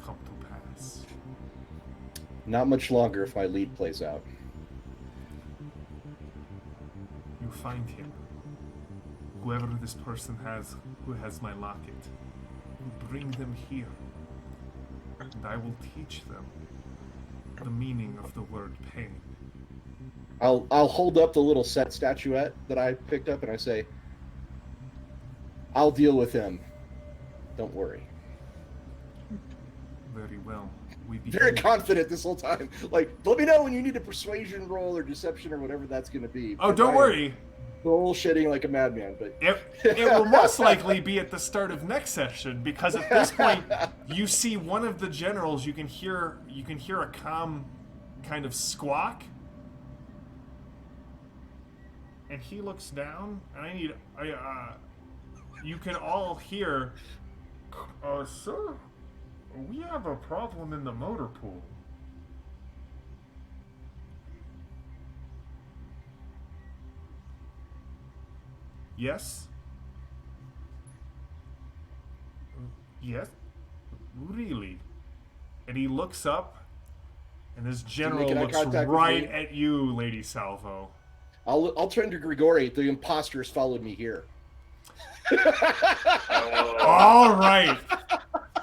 come to pass. Not much longer if my lead plays out. You find him. Whoever this person has who has my locket, you bring them here, and I will teach them the meaning of the word pain. I'll hold up the little set statuette that I picked up and I say, I'll deal with him. Don't worry. Very well. We begin. Very confident this whole time. Like, let me know when you need a persuasion roll or deception or whatever that's going to be. Oh, don't worry. Bullshitting like a madman, but it will most likely be at the start of next session, because at this point you see one of the generals. You can hear a calm kind of squawk, and he looks down, and you can all hear, sir, we have a problem in the motor pool. Yes? Yes? Really? And he looks up, and this general looks right at you, Lady Salvo. I'll turn to Grigori. The imposters followed me here. All right.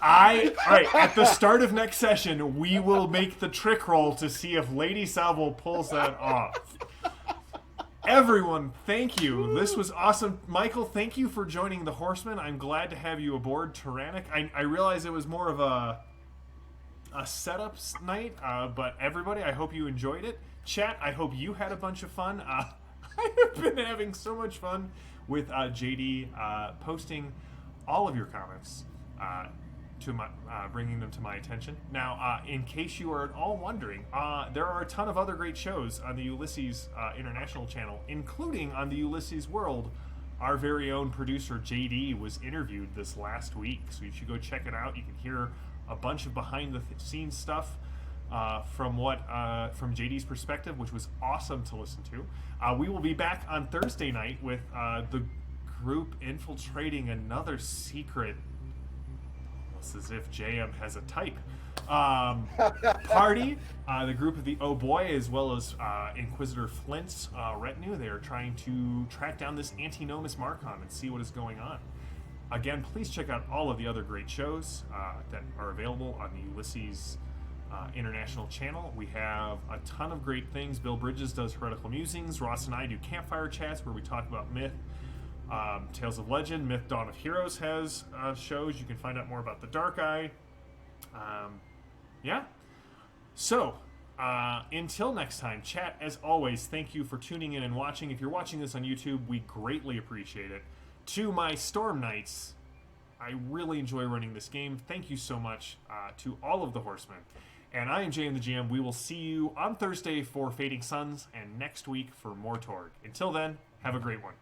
At the start of next session, we will make the trick roll to see if Lady Salvo pulls that off. Everyone, thank you. This was awesome. Michael, thank you for joining the Horsemen. I'm glad to have you aboard Tyrannic. I realize it was more of a setup night, but everybody, I hope you enjoyed it. Chat, I hope you had a bunch of fun. I have been having so much fun with JD posting all of your comments to my bringing them to my attention. Now, in case you are at all wondering, there are a ton of other great shows on the Ulysses International channel, including on the Ulysses World. Our very own producer JD was interviewed this last week, so you should go check it out. You can hear a bunch of behind the scenes stuff from JD's perspective, which was awesome to listen to. We will be back on Thursday night with the group infiltrating another secret. It's as if JM has a type. Party. The group of the Oh Boy, as well as Inquisitor Flint's retinue. They are trying to track down this Antinomus Marcon and see what is going on. Again, please check out all of the other great shows that are available on the Ulysses International channel. We have a ton of great things. Bill Bridges does Heretical Musings. Ross and I do Campfire Chats, where we talk about myth. Tales of Legend, Myth Dawn of Heroes has shows. You can find out more about the Dark Eye. Yeah. So, until next time, chat, as always, thank you for tuning in and watching. If you're watching this on YouTube, we greatly appreciate it. To my Storm Knights, I really enjoy running this game. Thank you so much to all of the Horsemen. And I am JM the GM. We will see you on Thursday for Fading Suns and next week for more Torg. Until then, have a great one.